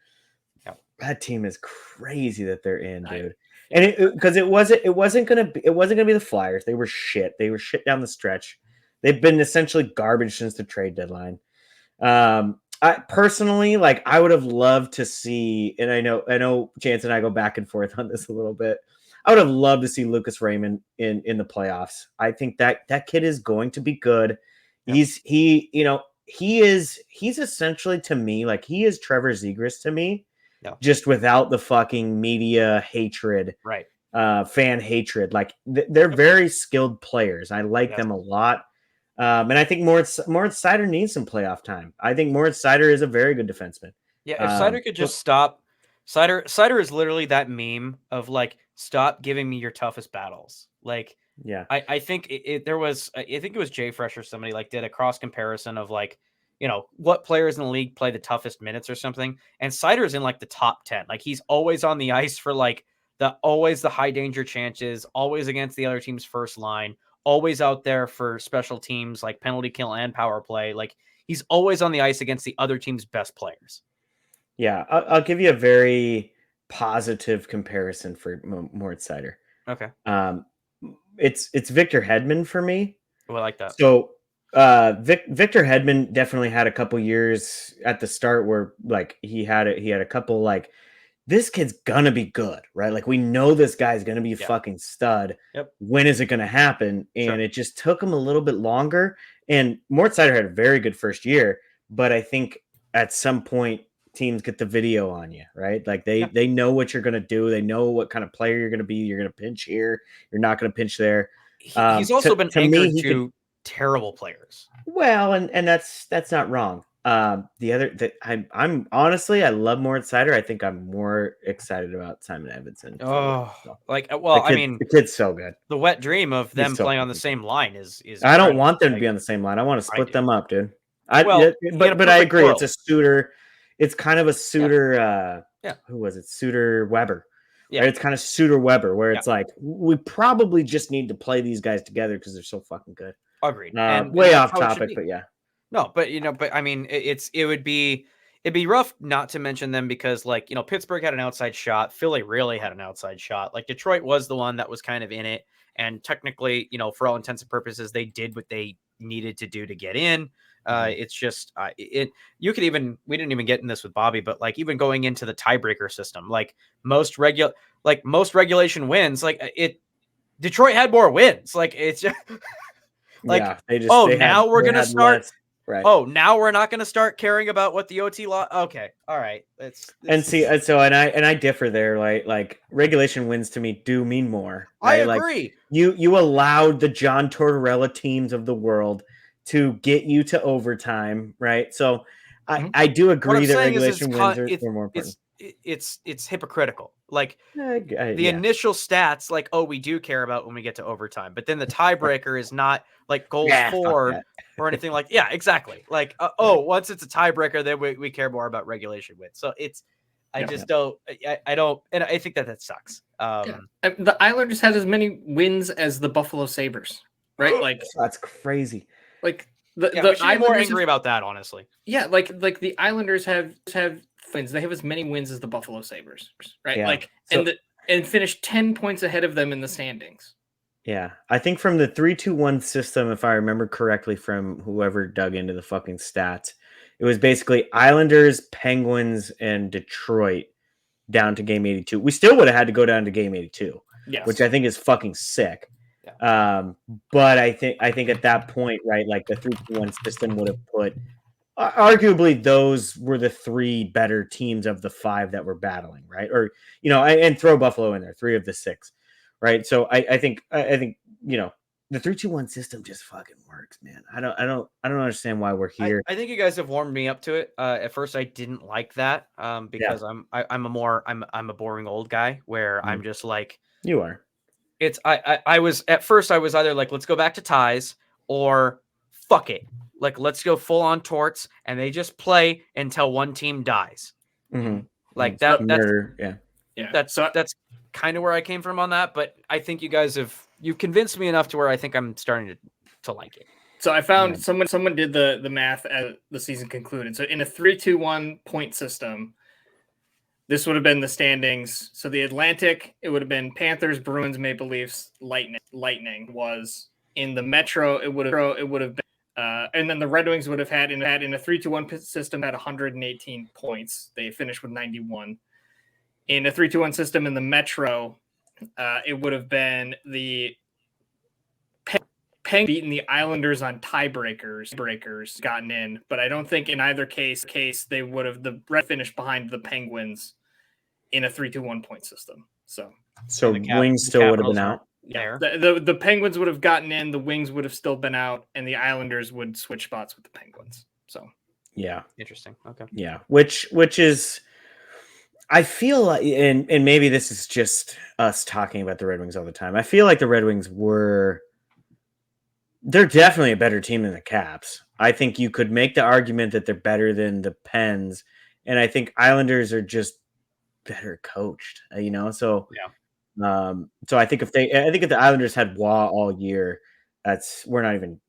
Yeah. That team is crazy that they're in, dude. And because it wasn't gonna be the Flyers. They were shit. They were shit down the stretch. They've been essentially garbage since the trade deadline. I personally, like, I would have loved to see, and I know Chance and I go back and forth on this a little bit. I would have loved to see Lucas Raymond in the playoffs. I think that kid is going to be good. Yeah. He's essentially, to me, like, he is Trevor Zegras to me, just without the fucking media hatred, right? Fan hatred. Like, they're very skilled players. I like them a lot. And I think Moritz Seider needs some playoff time. I think Moritz Seider is a very good defenseman. Yeah, if Seider could just stop. Seider is literally that meme of like, stop giving me your toughest battles. Like, yeah, I think it was Jay Fresh or somebody like did a cross comparison of like, what players in the league play the toughest minutes or something. And Seider's in like the top 10. Like, he's always on the ice for like always the high danger chances, always against the other team's first line. Always out there for special teams like penalty kill and power play. Like, he's always on the ice against the other team's best players. Yeah, I'll give you a very positive comparison for Moritz Seider. Okay. It's Victor Hedman for me. Oh, I like that. So Victor Hedman definitely had a couple years at the start where like he had a couple like, this kid's gonna be good, right? Like, we know this guy's gonna be a fucking stud. Yep. When is it gonna happen? And it just took him a little bit longer. And Moritz Seider had a very good first year, but I think at some point teams get the video on you, right? Like they know what you're gonna do. They know what kind of player you're gonna be. You're gonna pinch here. You're not gonna pinch there. He's also been anchored to terrible players. Well, and that's not wrong. I'm honestly, I love Moritz Seider. I think I'm more excited about Simon Edvinsson. The kid's so good. The wet dream of them playing on the same line is. I don't want them to be on the same line. I want to split them up, dude. But I agree. It's a Suter. It's kind of a Suter who was it? Suter Weber. Yeah. Right? It's kind of Suter Weber, where it's Yeah. like we probably just need to play these guys together because they're so fucking good. Agreed. Way that's off how it should topic, be. but yeah. No, but but I mean, it'd be rough not to mention them because, like, Pittsburgh had an outside shot. Philly really had an outside shot. Like, Detroit was the one that was kind of in it, and technically, for all intents and purposes, they did what they needed to do to get in. It's just you could even, we didn't even get in this with Bobby, but like even going into the tiebreaker system, like most regulation wins, Detroit had more wins. Like it's just like, yeah, they now we're gonna start. less, right. Oh, now we're not gonna start caring about what the OT law. Okay, all right. And I differ there. Like regulation wins to me do mean more. Right? I agree. Like, you allowed the John Tortorella teams of the world to get you to overtime, right? So I do agree that regulation wins are more important. It's hypocritical. Like the initial stats, like, oh, we do care about when we get to overtime, but then the tiebreaker is not like goals for or anything like. Yeah, exactly. Like, once it's a tiebreaker, then we care more about regulation wins. So I don't, and I think that sucks. The Islanders had as many wins as the Buffalo Sabres, right? Like that's crazy. Like we should be more angry about that, honestly. Yeah, like the Islanders have wins. They have as many wins as the Buffalo Sabres, right? Yeah. Like and finished 10 points ahead of them in the standings. Yeah, I think from the 3-2-1 system, if I remember correctly, from whoever dug into the fucking stats, it was basically Islanders, Penguins, and Detroit down to game 82. We still would have had to go down to game 82, which I think is fucking sick. Yeah. But I think at that point, right, like the 3-2-1 system would have put, arguably those were the three better teams of the five that were battling, right? Or, and throw Buffalo in there, 3 of the 6. Right. So I think the 3-2-1 system just fucking works, man. I don't understand why we're here. I think you guys have warmed me up to it. At first I didn't like that because I'm a boring old guy where I'm just like, you are. It's I was at first I was either like, let's go back to ties, or fuck it. Like, let's go full on torts and they just play until one team dies. Mm-hmm. Like that's murder. That's kind of where I came from on that, but I think you guys you've convinced me enough to where I think I'm starting to like it. So I found someone did the math as the season concluded. So in a 3-2-1 point system, this would have been the standings. So the Atlantic, it would have been Panthers, Bruins, Maple Leafs, Lightning was in the Metro. It would have been, and then the Red Wings would have had in a 3-2-1 system had 118 points. They finished with 91. In a 3-2-1 system in the Metro, it would have been the Penguins beaten the Islanders on tiebreakers, gotten in. But I don't think in either case they would have the Red finished behind the Penguins in a 3-2-1 point system. So Wings still would have been out. Yeah, the Penguins would have gotten in, the Wings would have still been out, and the Islanders would switch spots with the Penguins. So yeah, interesting. Okay, yeah, which is. I feel like, and maybe this is just us talking about the Red Wings all the time. I feel like the Red Wings they're definitely a better team than the Caps. I think you could make the argument that they're better than the Pens, and I think Islanders are just better coached, So, so I think if the Islanders had Waugh all year, we're not even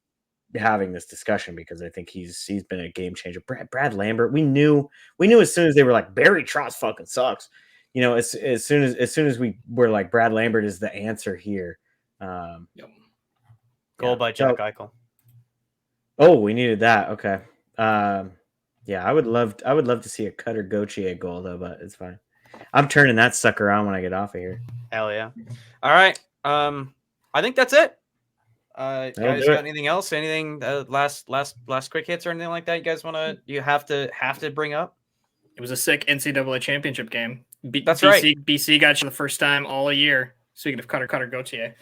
having this discussion because I think he's been a game changer. Brad Lambert, we knew as soon as they were like Barry Trotz fucking sucks, as soon as we were like Brad Lambert is the answer here. Goal by Jack Eichel. Oh, we needed that. Okay. Yeah, I would love to see a Cutter Gauthier goal though, but it's fine. I'm turning that sucker on when I get off of here. Hell yeah! All right. I think that's it. Guys, got anything else? Anything last quick hits or anything like that? You guys you have to bring up? It was a sick NCAA championship game. That's right. BC got you the first time all year. Speaking of Cutter Gauthier.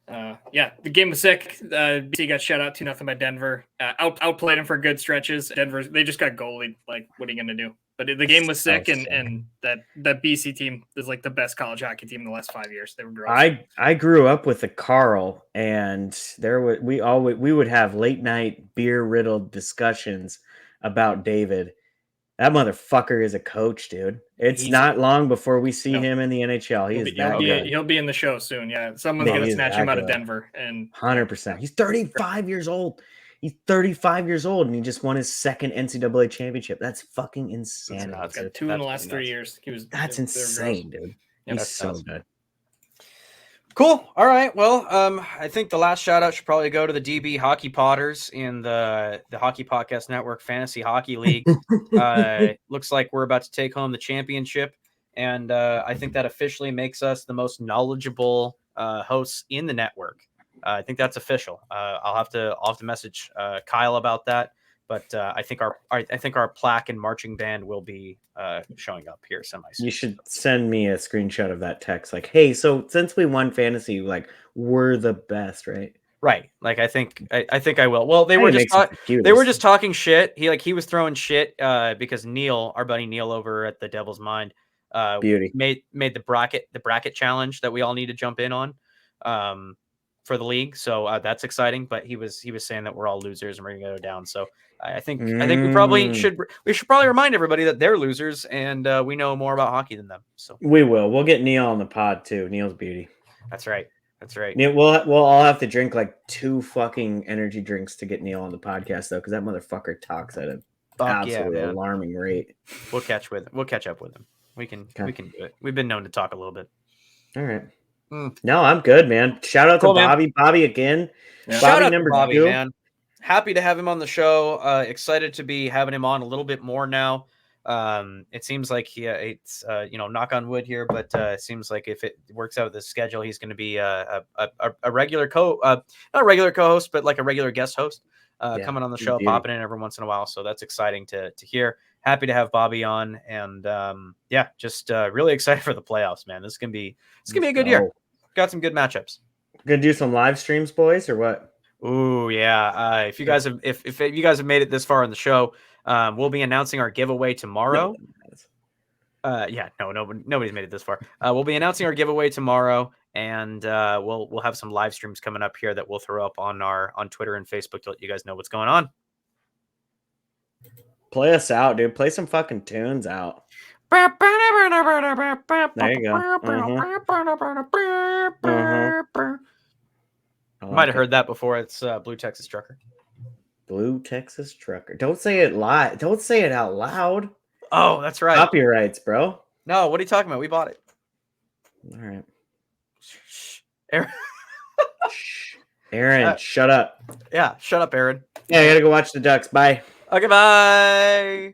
The game was sick. BC got shut out 2-0 by Denver. Outplayed them for good stretches. Denver, they just got goalied. Like, what are you going to do? But the game was sick, and that BC team is like the best college hockey team in the last 5 years. They were gross. I grew up with a Carl, and we would have late night beer riddled discussions about David. That motherfucker is a coach, dude. It's not long before we see him in the NHL. He'll be in the show soon. Yeah, someone's gonna snatch him out of Denver. And 100%. He's 35 years old. He's 35 years old, and he just won his second NCAA championship. That's fucking insane. He's got 2 in the last 3 years. That's insane, dude. He's so good. Cool. All right. Well, I think the last shout out should probably go to the DB Hockey Potters in the Hockey Podcast Network Fantasy Hockey League. Looks like we're about to take home the championship, and I think that officially makes us the most knowledgeable hosts in the network. I think that's official. I'll have to message Kyle about that. But I think our plaque and marching band will be showing up here semi soon. You should send me a screenshot of that text. Like, hey, so since we won fantasy, like we're the best, right? Right. Like I think I will. Well, they were just talking shit. He was throwing shit because Neil, our buddy Neil over at the Devil's Mind, made the bracket challenge that we all need to jump in on. For the league, so that's exciting. But he was saying that we're all losers and we're gonna go down. So I think we should probably remind everybody that they're losers and we know more about hockey than them. So we'll get Neil on the pod too. Neil's beauty. That's right. Neil, we'll all have to drink like 2 fucking energy drinks to get Neil on the podcast though, because that motherfucker talks at an absolutely alarming rate. We'll catch up with him. We can do it. We've been known to talk a little bit. All right. No, I'm good, man. Shout out to Bobby. Man. Bobby again. Yeah. Bobby number 2. Man. Happy to have him on the show. Excited to be having him on a little bit more now. It seems like it's knock on wood here, but it seems like if it works out with his schedule, he's going to be a regular not a regular co-host, but like a regular guest host coming on the show, popping in every once in a while. So that's exciting to hear. Happy to have Bobby on, and just really excited for the playoffs, man. This is gonna be a good year. Got some good matchups. Gonna do some live streams, boys, or what? Ooh, yeah. If you guys have made it this far in the show, we'll be announcing our giveaway tomorrow. Nobody's made it this far. We'll be announcing our giveaway tomorrow, and we'll have some live streams coming up here that we'll throw up on Twitter and Facebook to let you guys know what's going on. Play us out, dude. Play some fucking tunes out. There you go. Might have heard that before. It's Blue Texas Trucker. Blue Texas Trucker. Don't say it live. Don't say it out loud. Oh, that's right. Copyrights, bro. No, what are you talking about? We bought it. All right. Aaron. Aaron, shut up. Yeah, shut up, Aaron. Yeah, I gotta go watch the Ducks. Bye. Okay, bye.